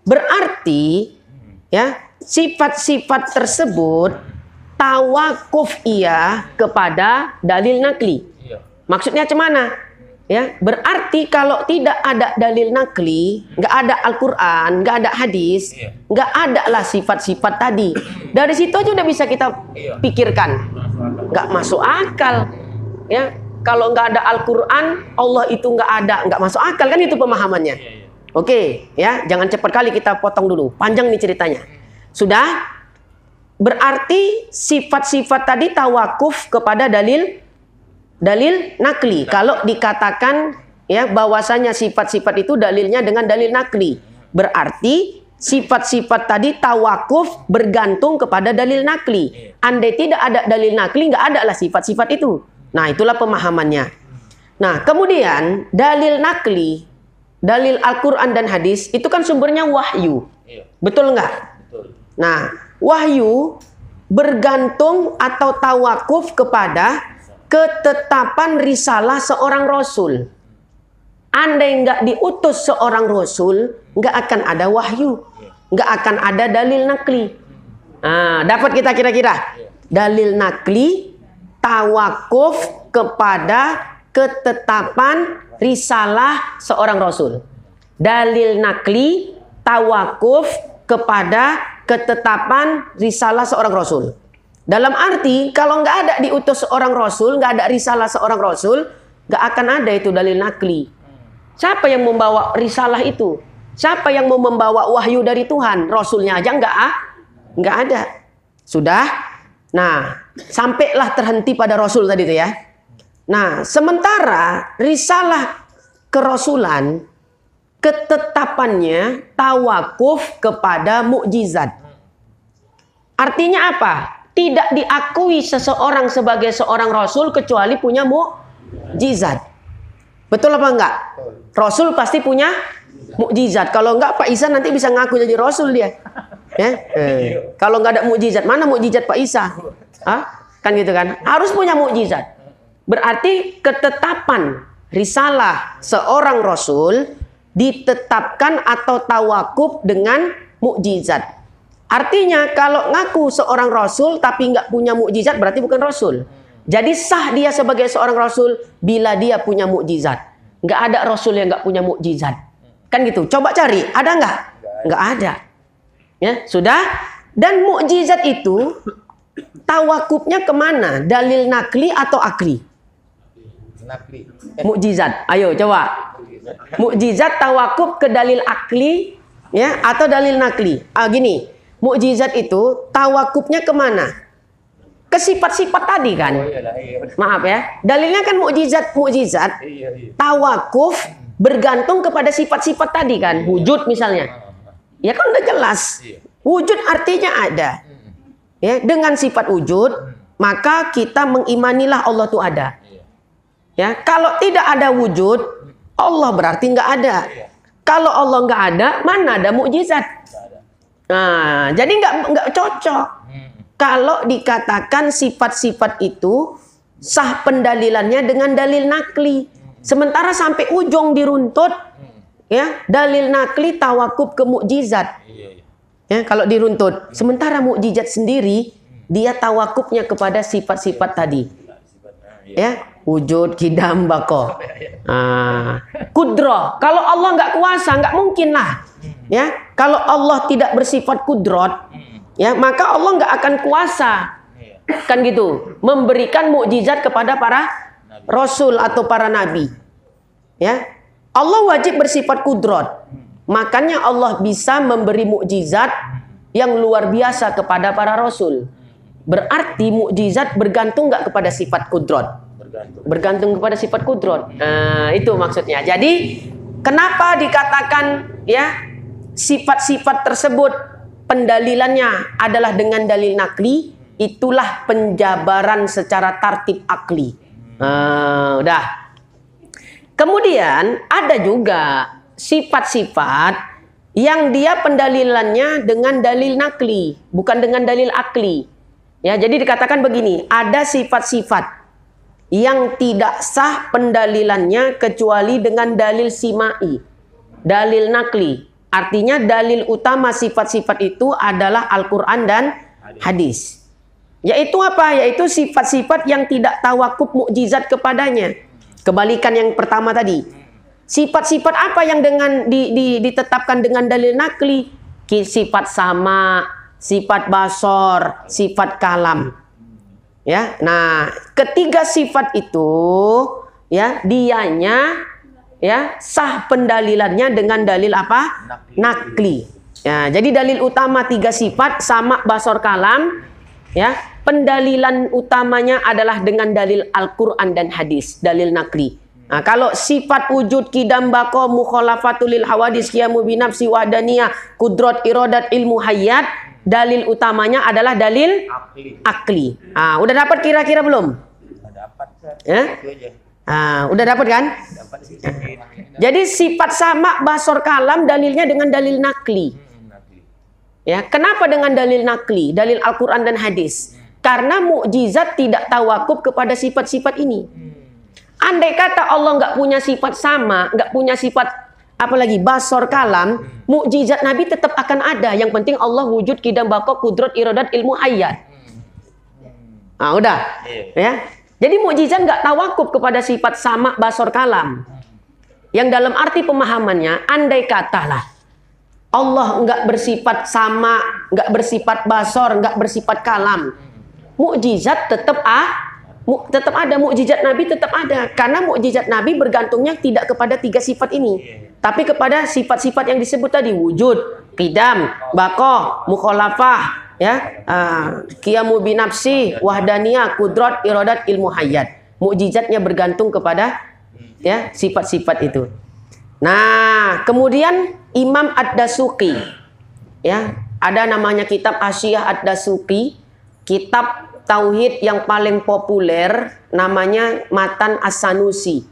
Speaker 1: Berarti ya sifat-sifat tersebut tawakuf ia kepada dalil nakli. Maksudnya cemana? Ya, berarti kalau tidak ada dalil nakli, nggak ada Al-Quran, nggak ada hadis, nggak ada lah sifat-sifat tadi. Dari situ aja udah bisa kita pikirkan. Nggak masuk akal. Ya, kalau nggak ada Al-Quran, Allah itu nggak masuk akal kan itu pemahamannya. Oke, ya, jangan cepat kali kita potong dulu. Panjang nih ceritanya. Sudah? Berarti sifat-sifat tadi tawakuf kepada dalil nakli. Kalau dikatakan ya bahwasanya sifat-sifat itu dalilnya dengan dalil nakli, berarti sifat-sifat tadi tawakuf bergantung kepada dalil nakli. Andai tidak ada dalil nakli, nggak ada lah sifat-sifat itu. Nah, itulah pemahamannya. Nah, kemudian dalil nakli, dalil Al-Quran dan hadis itu kan sumbernya wahyu. Betul nggak? Betul. Nah, wahyu bergantung atau tawakuf kepada ketetapan risalah seorang rasul. Andai nggak diutus seorang rasul, nggak akan ada wahyu, nggak akan ada dalil nakli. Nah, dapat kita kira-kira dalil nakli tawakuf kepada ketetapan risalah seorang rasul. Dalil nakli tawakuf kepada ketetapan risalah seorang rasul. Dalam arti kalau nggak ada diutus seorang rasul, nggak ada risalah seorang rasul, nggak akan ada itu dalil nakli. Siapa yang membawa risalah itu? Siapa yang mau membawa wahyu dari Tuhan? Rasulnya aja nggak ada. Sudah. Nah, sampailah terhenti pada rasul tadi itu ya. Nah, sementara risalah kerasulan ketetapannya tawakuf kepada mukjizat. Artinya apa? Tidak diakui seseorang sebagai seorang rasul kecuali punya mukjizat. Betul apa enggak? Rasul pasti punya mukjizat. Kalau enggak Pak Isa nanti bisa ngaku jadi rasul dia. Ya? Kalau enggak ada mukjizat, mana mukjizat Pak Isa? Hah? Kan gitu kan? Harus punya mukjizat. Berarti ketetapan risalah seorang rasul ditetapkan atau tawakuf dengan mukjizat. Artinya kalau ngaku seorang rasul tapi nggak punya mukjizat berarti bukan rasul. Jadi sah dia sebagai seorang rasul bila dia punya mukjizat. Nggak ada rasul yang nggak punya mukjizat. Kan gitu. Coba cari, ada nggak? Nggak ada. Ya sudah. Dan mukjizat itu tawakufnya kemana? Dalil nakli atau akli?
Speaker 2: Nakli.
Speaker 1: Mukjizat. Ayo coba. Mukjizat tawakuf ke dalil akli ya atau dalil nakli. Gini. Mukjizat itu tawakufnya kemana? Ke sifat-sifat tadi kan? Maaf ya. Dalilnya kan mukjizat. Tawakuf bergantung kepada sifat-sifat tadi kan? Wujud misalnya. Ya kan udah jelas. Wujud artinya ada. Ya, dengan sifat wujud, maka kita mengimanilah Allah itu ada. Ya, kalau tidak ada wujud, Allah berarti nggak ada. Kalau Allah nggak ada, mana ada mukjizat? Nah, jadi nggak cocok. Kalau dikatakan sifat-sifat itu sah pendalilannya dengan dalil nakli. Sementara sampai ujung diruntut, ya dalil nakli tawakuf ke mukjizat. Ya, kalau diruntut. Sementara mukjizat sendiri dia tawakufnya kepada sifat-sifat tadi. Ya, wujud, kidam, bako. Kudroh. Kalau Allah nggak kuasa, nggak mungkin lah. Ya, kalau Allah tidak bersifat kudrot, ya maka Allah nggak akan kuasa, kan gitu, memberikan mukjizat kepada para rasul atau para nabi. Ya, Allah wajib bersifat kudrot, makanya Allah bisa memberi mukjizat yang luar biasa kepada para rasul. Berarti mukjizat bergantung nggak kepada sifat kudrot, bergantung kepada sifat kudrot. Nah, itu maksudnya. Jadi kenapa dikatakan ya? Sifat-sifat tersebut pendalilannya adalah dengan dalil nakli, itulah penjabaran secara tartib akli. Udah. Kemudian ada juga sifat-sifat yang dia pendalilannya dengan dalil nakli, bukan dengan dalil akli. Ya, jadi dikatakan begini, ada sifat-sifat yang tidak sah pendalilannya kecuali dengan dalil simai, dalil nakli. Artinya dalil utama sifat-sifat itu adalah Al-Quran dan hadis. Yaitu apa? Yaitu sifat-sifat yang tidak tawakuf mukjizat kepadanya. Kebalikan yang pertama tadi. Sifat-sifat apa yang dengan ditetapkan dengan dalil nakli? Sifat sama, sifat basor, sifat kalam. Ya, nah ketiga sifat itu ya dianya ya sah pendalilannya dengan dalil apa? Nakli. Ya, jadi dalil utama tiga sifat sama basor kalam. Ya, pendalilan utamanya adalah dengan dalil Al-Quran dan hadis, dalil nakli. Nah, kalau sifat wujud kidam bako mukhalafatul lil hawadis qiyamu binafsi wahdaniyah kudrat iradat ilmu hayat, dalil utamanya adalah dalil akli. Ah, udah dapat kira-kira belum?
Speaker 2: Dapat.
Speaker 1: Ya? Udah dapat kan?
Speaker 2: Dapat sih.
Speaker 1: Jadi sifat sama basor kalam dalilnya dengan dalil nakli. Ya, kenapa dengan dalil nakli, dalil Al-Quran dan hadis? Karena mukjizat tidak tawakuf kepada sifat-sifat ini. Andai kata Allah nggak punya sifat sama, nggak punya sifat apalagi basor kalam, mukjizat Nabi tetap akan ada. Yang penting Allah wujud kidam bako kudrat iradat ilmu hayat. Udah, ya. Jadi mukjizat nggak tawakuf kepada sifat sama basor kalam. Yang dalam arti pemahamannya, andai katalah Allah nggak bersifat sama, nggak bersifat basor, nggak bersifat kalam. mukjizat tetap ada, mukjizat Nabi tetap ada. Karena mukjizat Nabi bergantungnya tidak kepada 3 sifat ini, tapi kepada sifat-sifat yang disebut tadi, wujud, qidam, baqah, mukhalafah, ya, qiyamu binafsi, wahdaniyah, kudrat, iradat, ilmu hayat. Mukjizatnya bergantung kepada ya sifat-sifat itu. Nah, kemudian Imam Ad-Dasuqi, ya, ada namanya kitab Asyiyah Ad-Dasuqi, kitab tauhid yang paling populer, namanya Matan As-Sanusi.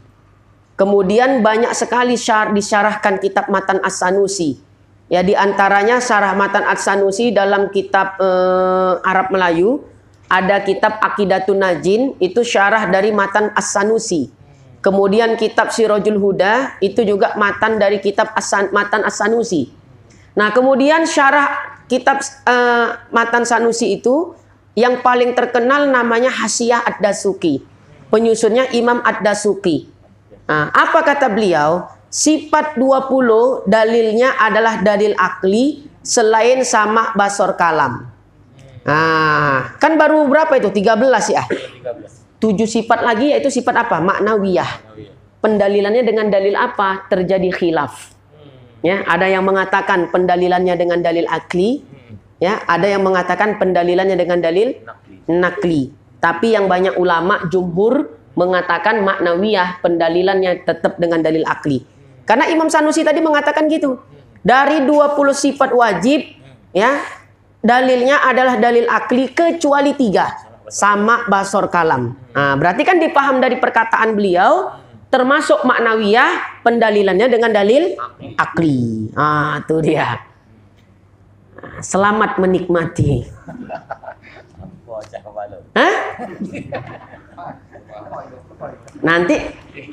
Speaker 1: Kemudian banyak sekali disyarahkan kitab Matan As-Sanusi. Ya, di antaranya syarah Matan As-Sanusi dalam kitab Arab Melayu. Ada kitab Aqidatun Najin, itu syarah dari Matan As-Sanusi. Kemudian kitab Sirajul Huda, itu juga matan dari kitab Matan As-Sanusi. Nah, kemudian syarah kitab Matan Sanusi itu yang paling terkenal namanya Hasyiah Ad-Dasuqi. Penyusunnya Imam Ad-Dasuqi. Nah, apa kata beliau? Sifat 20 dalilnya adalah dalil akli selain sama basor kalam. Nah, kan baru berapa itu? 13 ya? 7 sifat lagi, yaitu sifat apa? Maknawiyah. Pendalilannya dengan dalil apa? Terjadi khilaf. Ya, ada yang mengatakan pendalilannya dengan dalil akli, ya, ada yang mengatakan pendalilannya dengan dalil nakli. Tapi yang banyak ulama jumhur mengatakan maknawiyah, pendalilannya tetap dengan dalil akli. Karena Imam Sanusi tadi mengatakan gitu. Dari 20 sifat wajib, ya, dalilnya adalah dalil akli kecuali 3. Sama basor kalam. Nah, berarti kan dipaham dari perkataan beliau, termasuk maknawiyah, pendalilannya dengan dalil akli. Ah, itu dia. Selamat menikmati. Hah? Nanti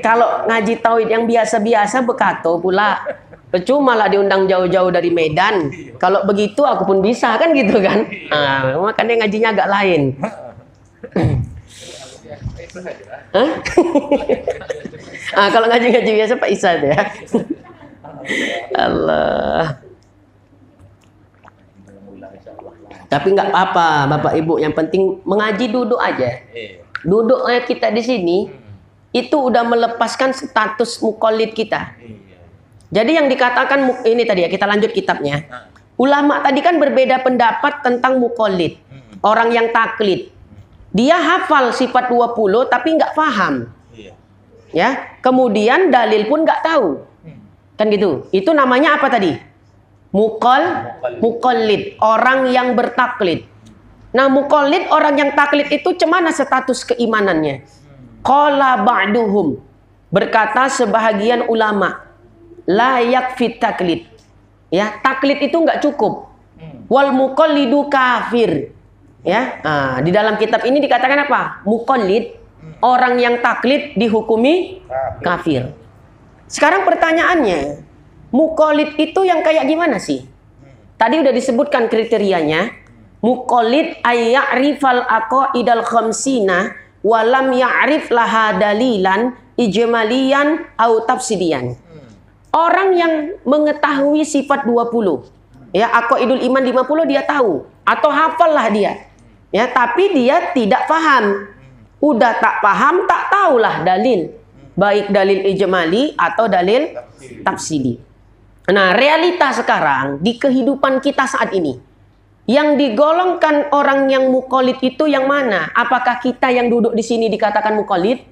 Speaker 1: kalau ngaji tauhid yang biasa-biasa bekato pula. Percuma lah diundang jauh-jauh dari Medan. Kalau begitu aku pun bisa, kan gitu kan. Nah, makanya ngajinya agak lain. Hah? Kalau ngaji-ngaji biasa Pak Isa ya. Allah. Tapi nggak apa-apa Bapak Ibu, yang penting mengaji duduk aja. Duduk kita di sini itu udah melepaskan status mukallid kita. Jadi yang dikatakan ini tadi ya, kita lanjut kitabnya. Ulama tadi kan berbeda pendapat tentang mukallid, orang yang taklid. Dia hafal sifat 20 tapi nggak paham. Ya, kemudian dalil pun nggak tahu. Kan gitu. Itu namanya apa tadi? Mukallid, orang yang bertaklid. Nah, mukallid, orang yang taklid itu cemana status keimanannya? Qala ba'duhum, berkata sebahagian ulama, la yakfi taklid. Ya, taklid itu nggak cukup. Wal muqallidu kafir. Ya, di dalam kitab ini dikatakan apa? Muqallid, orang yang taklid dihukumi kafir. Sekarang pertanyaannya, muqallid itu yang kayak gimana sih? Tadi udah disebutkan kriterianya. Muqallid ayya'rifal aqaidal khamsina walam ya'rif laha dalilan ijmaliyan au tafsidian. Orang yang mengetahui sifat 20, ya, aqaidul iman 50 dia tahu atau hafal lah dia. Ya, tapi dia tidak paham. Udah tak paham, tak tahulah dalil. Baik dalil ijmali atau dalil tafsili. Nah, realita sekarang di kehidupan kita saat ini, yang digolongkan orang yang muqallid itu yang mana? Apakah kita yang duduk di sini dikatakan muqallid?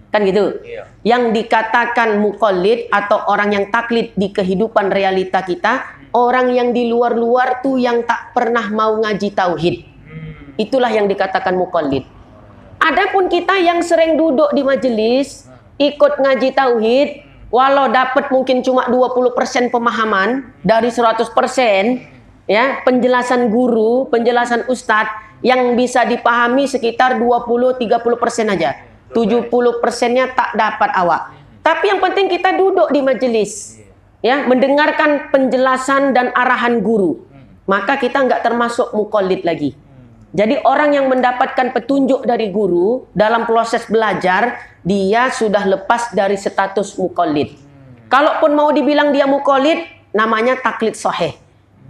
Speaker 1: Kan gitu. Yang dikatakan muqallid atau orang yang taklid di kehidupan realita kita, orang yang di luar-luar tuh yang tak pernah mau ngaji tauhid. Itulah yang dikatakan muqallid. Adapun kita yang sering duduk di majelis, ikut ngaji tauhid, walau dapat mungkin cuma 20% pemahaman dari 100%, ya, penjelasan guru, penjelasan ustadz yang bisa dipahami sekitar 20-30% aja. 70%-nya tak dapat awak. Tapi yang penting kita duduk di majelis, ya, mendengarkan penjelasan dan arahan guru. Maka kita nggak termasuk muqallid lagi. Jadi orang yang mendapatkan petunjuk dari guru dalam proses belajar, dia sudah lepas dari status muqallid. Kalaupun mau dibilang dia muqallid, namanya taklid sahih.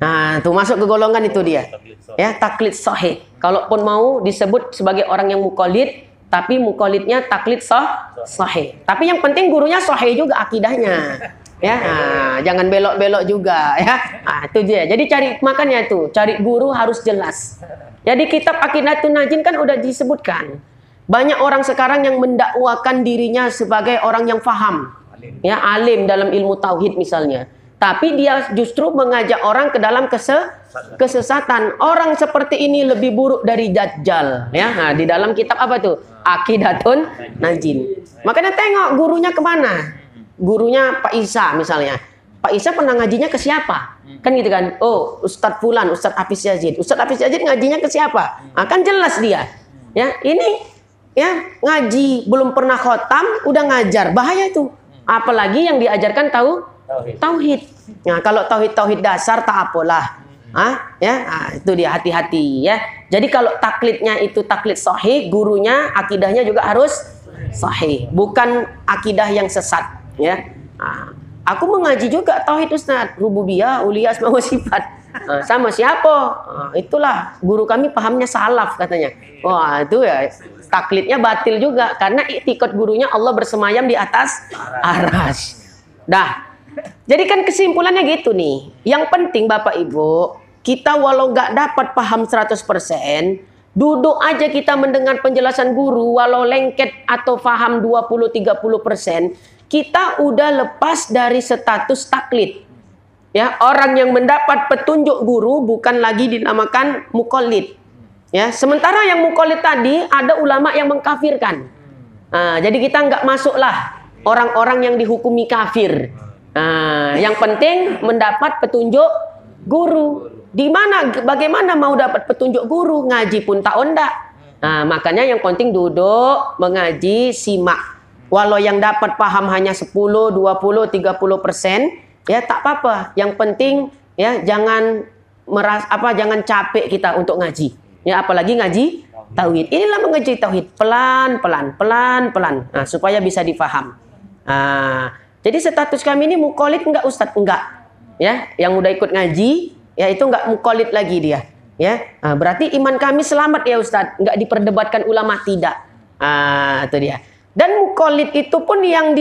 Speaker 1: Nah, tuh masuk ke golongan itu dia. Ya, taklid sahih. Kalaupun mau disebut sebagai orang yang muqallid, tapi muqallidnya taklid sahih. Tapi yang penting gurunya sahih juga akidahnya. Ya, jangan belok-belok juga ya. Itu dia. Jadi makanya tuh, cari guru harus jelas. Jadi kitab Aqidatun Najin kan udah disebutkan. Banyak orang sekarang yang mendakwakan dirinya sebagai orang yang faham. Ya, alim dalam ilmu tauhid misalnya. Tapi dia justru mengajak orang ke dalam kesesatan. Orang seperti ini lebih buruk dari Dajjal. Ya, di dalam kitab apa tuh? Aqidatun Najin. Makanya tengok gurunya kemana? Gurunya Pak Isa misalnya. Pak Isa pernah ngajinya ke siapa? Kan gitu kan? Oh, Ustadz Fulan, Ustadz Hafiz Yazid. Ustadz Hafiz Yazid ngajinya ke siapa? Kan jelas dia. Ya, ini ya ngaji belum pernah khotam, udah ngajar. Bahaya itu. Apalagi yang diajarkan tauhid. Nah, kalau tauhid dasar tak apalah. Itu dia, hati-hati ya. Jadi kalau taklidnya itu taklid sahih, gurunya akidahnya juga harus sahih, bukan akidah yang sesat ya. Aku mengaji juga tauhid Ustaz, rububiyah, uluhiyah, asma wa sifat. Sama siapa? Itulah guru kami pahamnya salaf katanya. Wah, itu ya taklidnya batil juga karena iktikad gurunya Allah bersemayam di atas arsy. Dah. Jadi kan kesimpulannya gitu nih. Yang penting Bapak Ibu, kita walau nggak dapat paham 100%, duduk aja kita mendengar penjelasan guru, walau lengket atau paham 20-30%, kita udah lepas dari status taklid. Ya, orang yang mendapat petunjuk guru bukan lagi dinamakan muqallid. Ya, sementara yang muqallid tadi ada ulama yang mengkafirkan. Jadi kita nggak masuklah orang-orang yang dihukumi kafir. Yang penting mendapat petunjuk guru. Bagaimana mau dapat petunjuk guru? Ngaji pun tak ondak. Makanya yang penting duduk, mengaji, simak. Walau yang dapat paham hanya 10, 20, 30%, ya tak apa-apa. Yang penting ya jangan jangan capek kita untuk ngaji. Ya apalagi ngaji tauhid. Inilah mengaji tauhid pelan-pelan. Supaya bisa difaham. Jadi status kami ini muqallid enggak Ustadz? Enggak. Ya, yang udah ikut ngaji, ya itu enggak muqallid lagi dia. Ya, berarti iman kami selamat ya Ustadz, enggak diperdebatkan ulama, tidak. Itu dia. Dan muqallid itu pun yang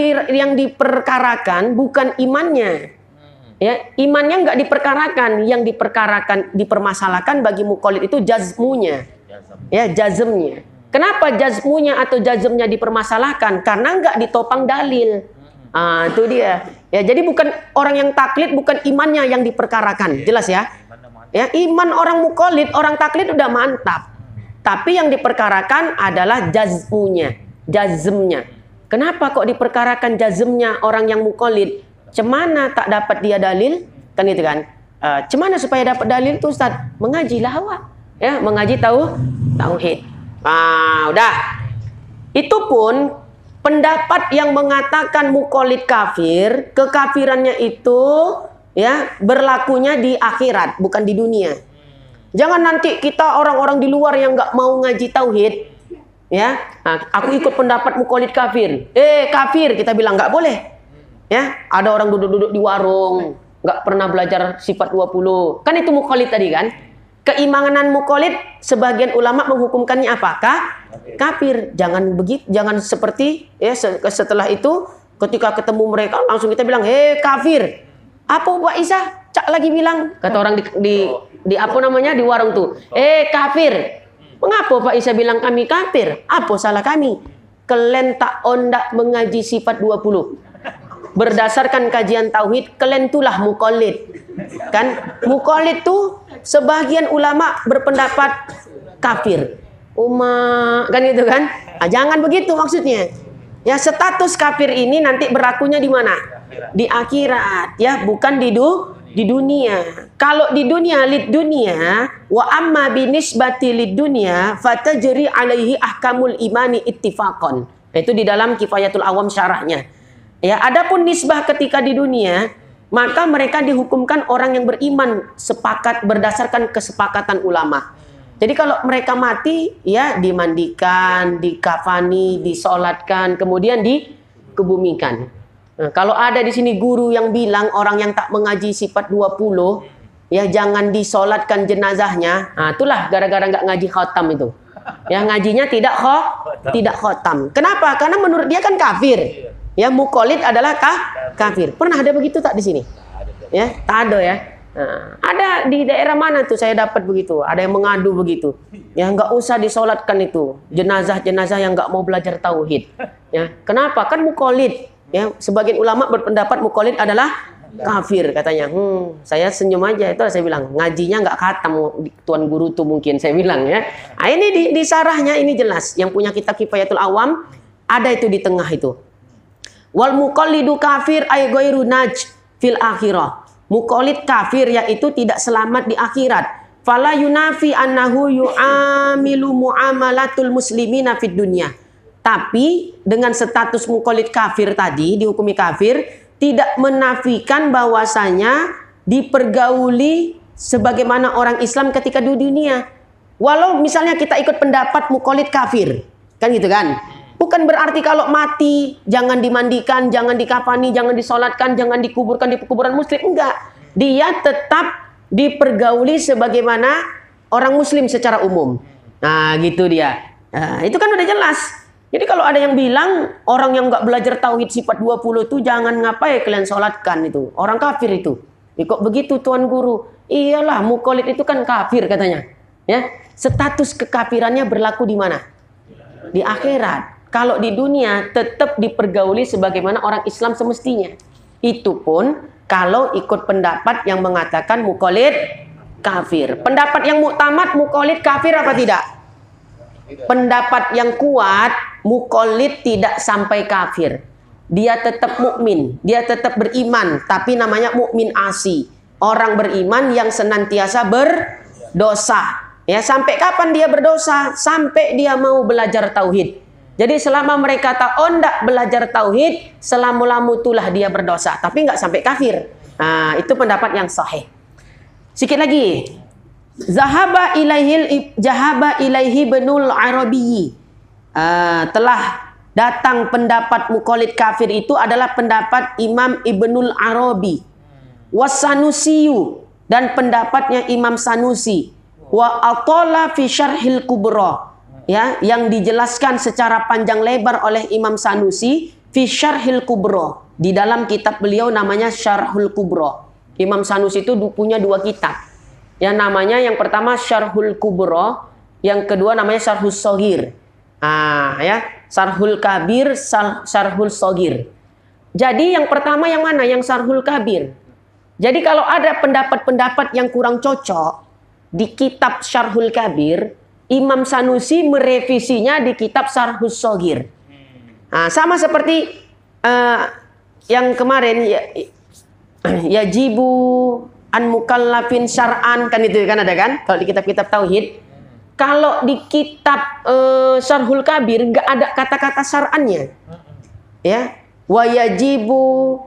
Speaker 1: diperkarakan bukan imannya. Ya, imannya enggak diperkarakan, yang dipermasalahkan bagi muqallid itu jazmunya. Ya, jazmnya. Kenapa jazmunya atau jazmnya dipermasalahkan? Karena enggak ditopang dalil. Itu dia. Ya, jadi bukan orang yang taklid, bukan imannya yang diperkarakan. Jelas ya? Ya, iman orang muqallid, orang taklid udah mantap. Tapi yang diperkarakan adalah jazmnya. Kenapa kok diperkarakan jazmnya orang yang muqallid? Cemana tak dapat dia dalil? Kan itu kan. Cemana supaya dapat dalil tuh Ustaz? Mengajilah awak. Ya, mengaji tauhid. Udah. Itu pun pendapat yang mengatakan muqallid kafir, kekafirannya itu ya berlakunya di akhirat, bukan di dunia. Jangan nanti kita orang-orang di luar yang nggak mau ngaji tauhid, ya, aku ikut pendapat muqallid kafir. Kafir kita bilang nggak boleh. Ya, ada orang duduk-duduk di warung, nggak pernah belajar sifat 20. Kan itu muqallid tadi kan? Keimanan muqallid sebagian ulama menghukumkannya apakah? Kafir. Jangan begitu, jangan seperti ya setelah itu ketika ketemu mereka langsung kita bilang, kafir. Apa Pak Isa? Cak lagi bilang, kata orang di apa namanya di warung tuh. Kafir. Mengapa Pak Isa bilang kami kafir? Apa salah kami? Kalian tak ondak mengaji sifat 20. Berdasarkan kajian tauhid, kalian itulah muqallid. Kan? Muqallid tuh sebagian ulama berpendapat kafir. Kan gitu kan? Jangan begitu maksudnya. Ya, status kafir ini nanti berlakunya di mana? Di akhirat, ya, bukan di dunia. Kalau di dunia, lid dunia, wa amma binisbati lid dunia, fatajri alaihi ahkamul imani ittifaqan. Itu di dalam Kifayatul Awam syarahnya. Ya, adapun nisbah ketika di dunia, maka mereka dihukumkan orang yang beriman sepakat berdasarkan kesepakatan ulama. Jadi kalau mereka mati, ya dimandikan, dikafani, disolatkan, kemudian dikebumikan. Nah, kalau ada di sini guru yang bilang orang yang tak mengaji sifat 20, ya jangan disolatkan jenazahnya. Nah, itulah gara-gara nggak ngaji khatam itu. Ya ngajinya tidak khatam. Kenapa? Karena menurut dia kan kafir. Ya mukolid adalah kafir. Pernah ada begitu tak di sini? Ya, tak ada ya. Nah, ada di daerah mana tuh saya dapat begitu. Ada yang mengadu begitu. Ya nggak usah disolatkan itu jenazah-jenazah yang nggak mau belajar tauhid. Ya, kenapa? Kan mukolid. Ya, sebagian ulama berpendapat mukolid adalah kafir katanya. Saya senyum aja itu saya bilang ngajinya nggak khatam tuan guru tuh mungkin saya bilang ya. Nah, ini di sarahnya ini jelas yang punya kitab Kifayatul Awam ada itu di tengah itu. Wal muqallidu kafir ay ghairu naj fil akhirah. Muqallid kafir yaitu tidak selamat di akhirat. Fala yunafi annahu yu'amilu muamalatul muslimina fid dunya. Tapi dengan status muqallid kafir tadi dihukumi kafir tidak menafikan bahwasanya dipergauli sebagaimana orang Islam ketika di dunia. Walau misalnya kita ikut pendapat muqallid kafir, kan gitu kan? Bukan berarti kalau mati jangan dimandikan, jangan dikafani, jangan disolatkan, jangan dikuburkan di kuburan muslim. Enggak. Dia tetap dipergauli sebagaimana orang muslim secara umum. Nah gitu dia. Nah, itu kan udah jelas. Jadi kalau ada yang bilang orang yang nggak belajar tauhid sifat 20 itu jangan ngapain kalian solatkan itu. Orang kafir itu. Kok begitu tuan guru? Iyalah muqallid itu kan kafir katanya. Ya, status kekafirannya berlaku di mana? Di akhirat. Kalau di dunia tetap dipergauli sebagaimana orang Islam semestinya. Itu pun kalau ikut pendapat yang mengatakan muqallid kafir. Pendapat yang muktamad muqallid kafir apa tidak? Pendapat yang kuat muqallid tidak sampai kafir. Dia tetap mukmin, dia tetap beriman, tapi namanya mukmin asi. Orang beriman yang senantiasa berdosa. Ya, sampai kapan dia berdosa? Sampai dia mau belajar tauhid. Jadi selama mereka tak belajar tauhid, selama-lama itulah dia berdosa, tapi nggak sampai kafir. Nah, itu pendapat yang sahih. Sikit lagi. Zahaba ilaihi Ibnul Arabi. Telah datang pendapat muqallid kafir itu adalah pendapat Imam Ibnul Arabi. Wasanusiyu dan pendapatnya Imam Sanusi. Wa atala fi syarhil kubra. Ya, yang dijelaskan secara panjang lebar oleh Imam Sanusi fi syarhil kubra. Di dalam kitab beliau namanya Syarhul Kubra. Imam Sanusi itu punya 2 kitab. Yang namanya yang pertama Syarhul Kubra, yang kedua namanya Syarhus Shaghir. Ya, Syarhul Kabir, Syarhul Shaghir. Jadi yang pertama yang mana? Yang Syarhul Kabir. Jadi kalau ada pendapat-pendapat yang kurang cocok di kitab Syarhul Kabir, Imam Sanusi merevisinya di kitab Syarhus Shaghir. Sama seperti yang kemarin yajibu an mukallafin syar'an, kan itu kan ada kan kalau di kitab-kitab tauhid. Kalau di kitab Syarhul Kabir nggak ada kata-kata syar'annya. Ya, wa yajibu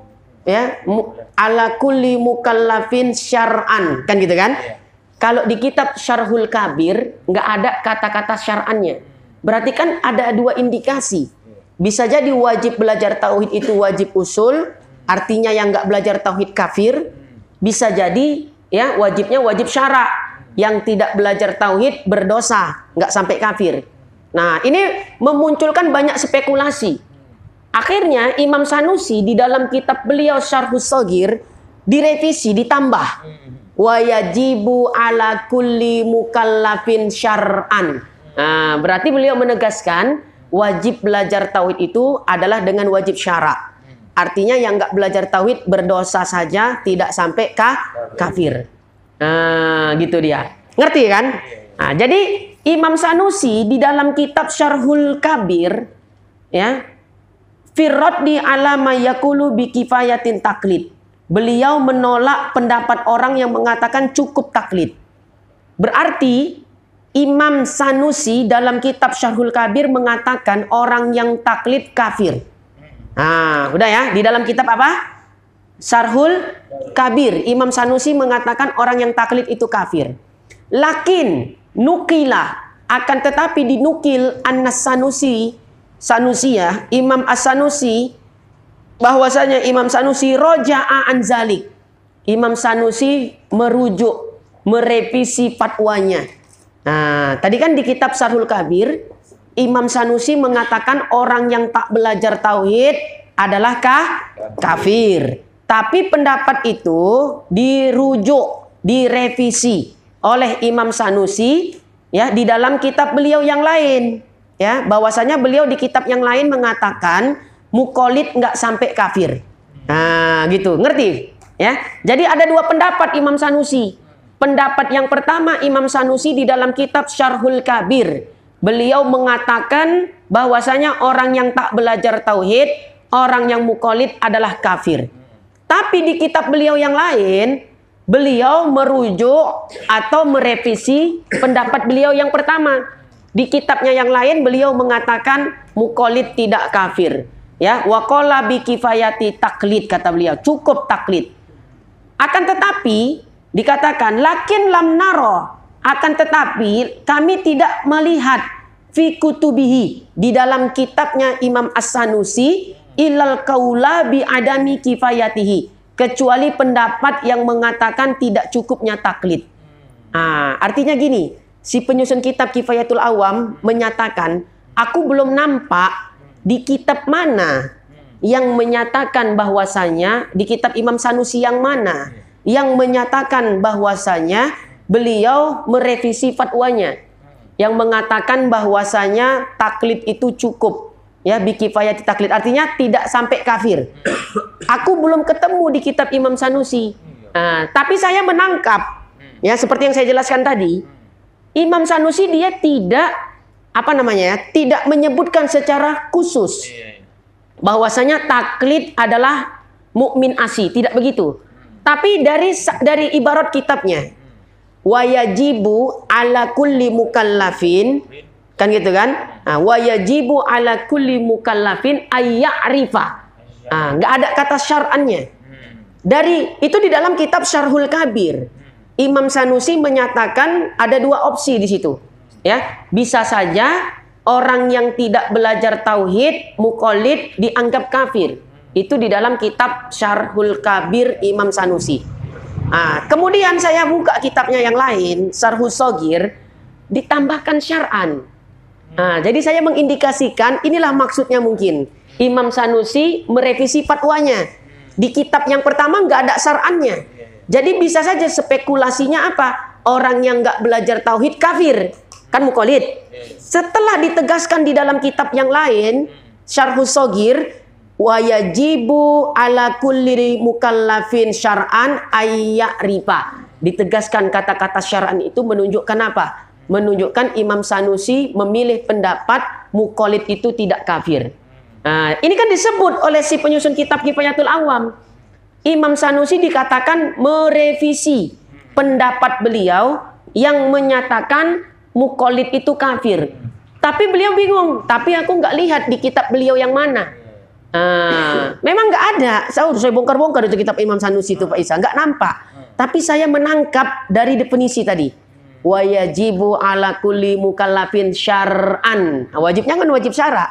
Speaker 1: ya ala kulli mukallafin syar'an, kan gitu kan? Kalau di kitab Syarhul Kabir nggak ada kata-kata syar'annya. Berarti kan ada 2 indikasi. Bisa jadi wajib belajar tauhid itu wajib usul, artinya yang nggak belajar tauhid kafir. Bisa jadi ya wajibnya wajib syara', yang tidak belajar tauhid berdosa, nggak sampai kafir. Nah, ini memunculkan banyak spekulasi. Akhirnya Imam Sanusi di dalam kitab beliau Syarhus Shaghir direvisi, ditambah. Wa yajibu ala kulli mukallafin syar'an. Nah, berarti beliau menegaskan wajib belajar tauhid itu adalah dengan wajib syara'. Artinya yang nggak belajar tauhid berdosa saja, tidak sampai kafir. Nah, gitu dia. Ngerti kan? Nah, jadi Imam Sanusi di dalam kitab Syarhul Kabir ya, firraddi ala ma yaqulu bi kifayatin taklid. Beliau menolak pendapat orang yang mengatakan cukup taklid. Berarti Imam Sanusi dalam kitab Syarhul Kabir mengatakan orang yang taklid kafir. Nah, udah ya, di dalam kitab apa? Syarhul Kabir, Imam Sanusi mengatakan orang yang taklid itu kafir. Lakin nukila, akan tetapi dinukil Anas Sanusi ya, Imam As-Sanusi, bahwasanya Imam Sanusi roja'a an zalik. Imam Sanusi merujuk, merevisi fatwanya. Nah, tadi kan di kitab Syarhul Kabir, Imam Sanusi mengatakan orang yang tak belajar tauhid adalah kafir. Tapi pendapat itu dirujuk, direvisi oleh Imam Sanusi ya di dalam kitab beliau yang lain. Ya, bahwasanya beliau di kitab yang lain mengatakan mukallid nggak sampai kafir. Nah, gitu. Ngerti? Ya. Jadi ada dua pendapat Imam Sanusi. Pendapat yang pertama Imam Sanusi di dalam kitab Syarhul Kabir. Beliau mengatakan bahwasanya orang yang tak belajar tauhid, orang yang mukallid adalah kafir. Tapi di kitab beliau yang lain, beliau merujuk atau merevisi pendapat beliau yang pertama. Di kitabnya yang lain beliau mengatakan mukallid tidak kafir. Ya, waqala bi kifayati taklid, kata beliau, cukup taklid. Akan tetapi dikatakan lakin lam naro, akan tetapi kami tidak melihat fi kutubihi, di dalam kitabnya Imam As-Sanusi, ilal qaula bi adami kifayatihi, kecuali pendapat yang mengatakan tidak cukupnya taklid. Artinya gini, si penyusun kitab Kifayatul Awam menyatakan, aku belum nampak di kitab mana yang menyatakan bahwasanya, di kitab Imam Sanusi yang mana yang menyatakan bahwasanya beliau merevisi fatwanya yang mengatakan bahwasanya taklid itu cukup. Ya, bikifayati taklid, artinya tidak sampai kafir. Aku belum ketemu di kitab Imam Sanusi. Tapi saya menangkap, ya seperti yang saya jelaskan tadi, Imam Sanusi dia tidak tidak menyebutkan secara khusus bahwasanya taklid adalah mukmin asli, tidak begitu. Tapi dari ibarat kitabnya, wayajibu ala kulli mukallafin, kan gitu kan? Wayajibu ala kulli mukallafin ayya'rifa. Nggak ada kata syar'annya. Itu di dalam kitab Syarhul Kabir. Imam Sanusi menyatakan ada dua opsi di situ. Ya, bisa saja orang yang tidak belajar tauhid, mukallid, dianggap kafir. Itu di dalam kitab Syarhul Kabir Imam Sanusi. Kemudian saya buka kitabnya yang lain, Syarhus Shagir, ditambahkan syar'an. Jadi saya mengindikasikan inilah maksudnya mungkin Imam Sanusi merevisi fatwanya. Di kitab yang pertama nggak ada syar'annya. Jadi bisa saja spekulasinya apa? Orang yang nggak belajar tauhid kafir, kan mukallid. Setelah ditegaskan di dalam kitab yang lain, Syarhus Shagir, wayajibu ala kulli mukallafin syar'an ayya'rifa. Ditegaskan kata-kata syar'an itu menunjukkan apa? Menunjukkan Imam Sanusi memilih pendapat mukallid itu tidak kafir. Ini kan disebut oleh si penyusun kitab Kifayatul Awam. Imam Sanusi dikatakan merevisi pendapat beliau yang menyatakan mukallid itu kafir. Tapi beliau bingung. Tapi aku nggak lihat di kitab beliau yang mana. Memang nggak ada. Saya bongkar-bongkar itu kitab Imam Sanusi itu Pak Isa, nggak nampak. Tapi saya menangkap dari definisi tadi. Wayajibu ala kulli mukallafin syar'an. Wajibnya kan wajib syara.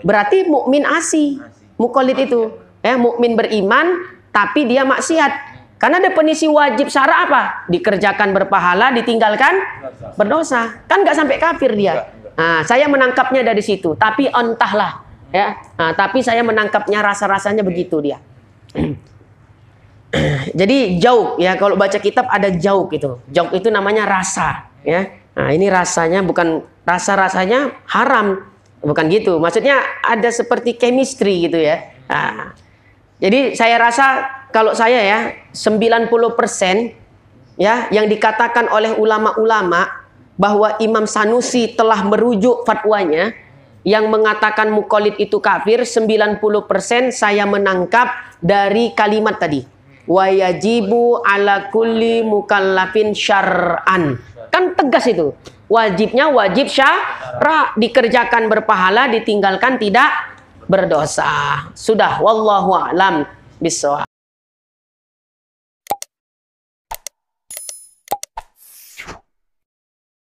Speaker 1: Berarti mukmin asli, mukallid itu. Mukmin beriman tapi dia maksiat. Karena definisi wajib syara apa? Dikerjakan berpahala, ditinggalkan berdosa. Kan nggak sampai kafir dia. Saya menangkapnya dari situ. Tapi entahlah. Ya, tapi saya menangkapnya rasa-rasanya begitu dia. Jadi jauk ya, kalau baca kitab ada jauk itu. Jauk itu namanya rasa ya. Ini rasanya bukan rasanya haram, bukan gitu. Maksudnya ada seperti chemistry gitu ya. Jadi saya rasa kalau saya ya 90% ya yang dikatakan oleh ulama-ulama bahwa Imam Sanusi telah merujuk fatwanya yang mengatakan mukallid itu kafir, 90% saya menangkap dari kalimat tadi. Wayajibu ala kulli mukallafin syar'an. Kan tegas itu. Wajibnya wajib syara, dikerjakan berpahala, ditinggalkan tidak berdosa. Sudah, wallahu a'lam bishawab.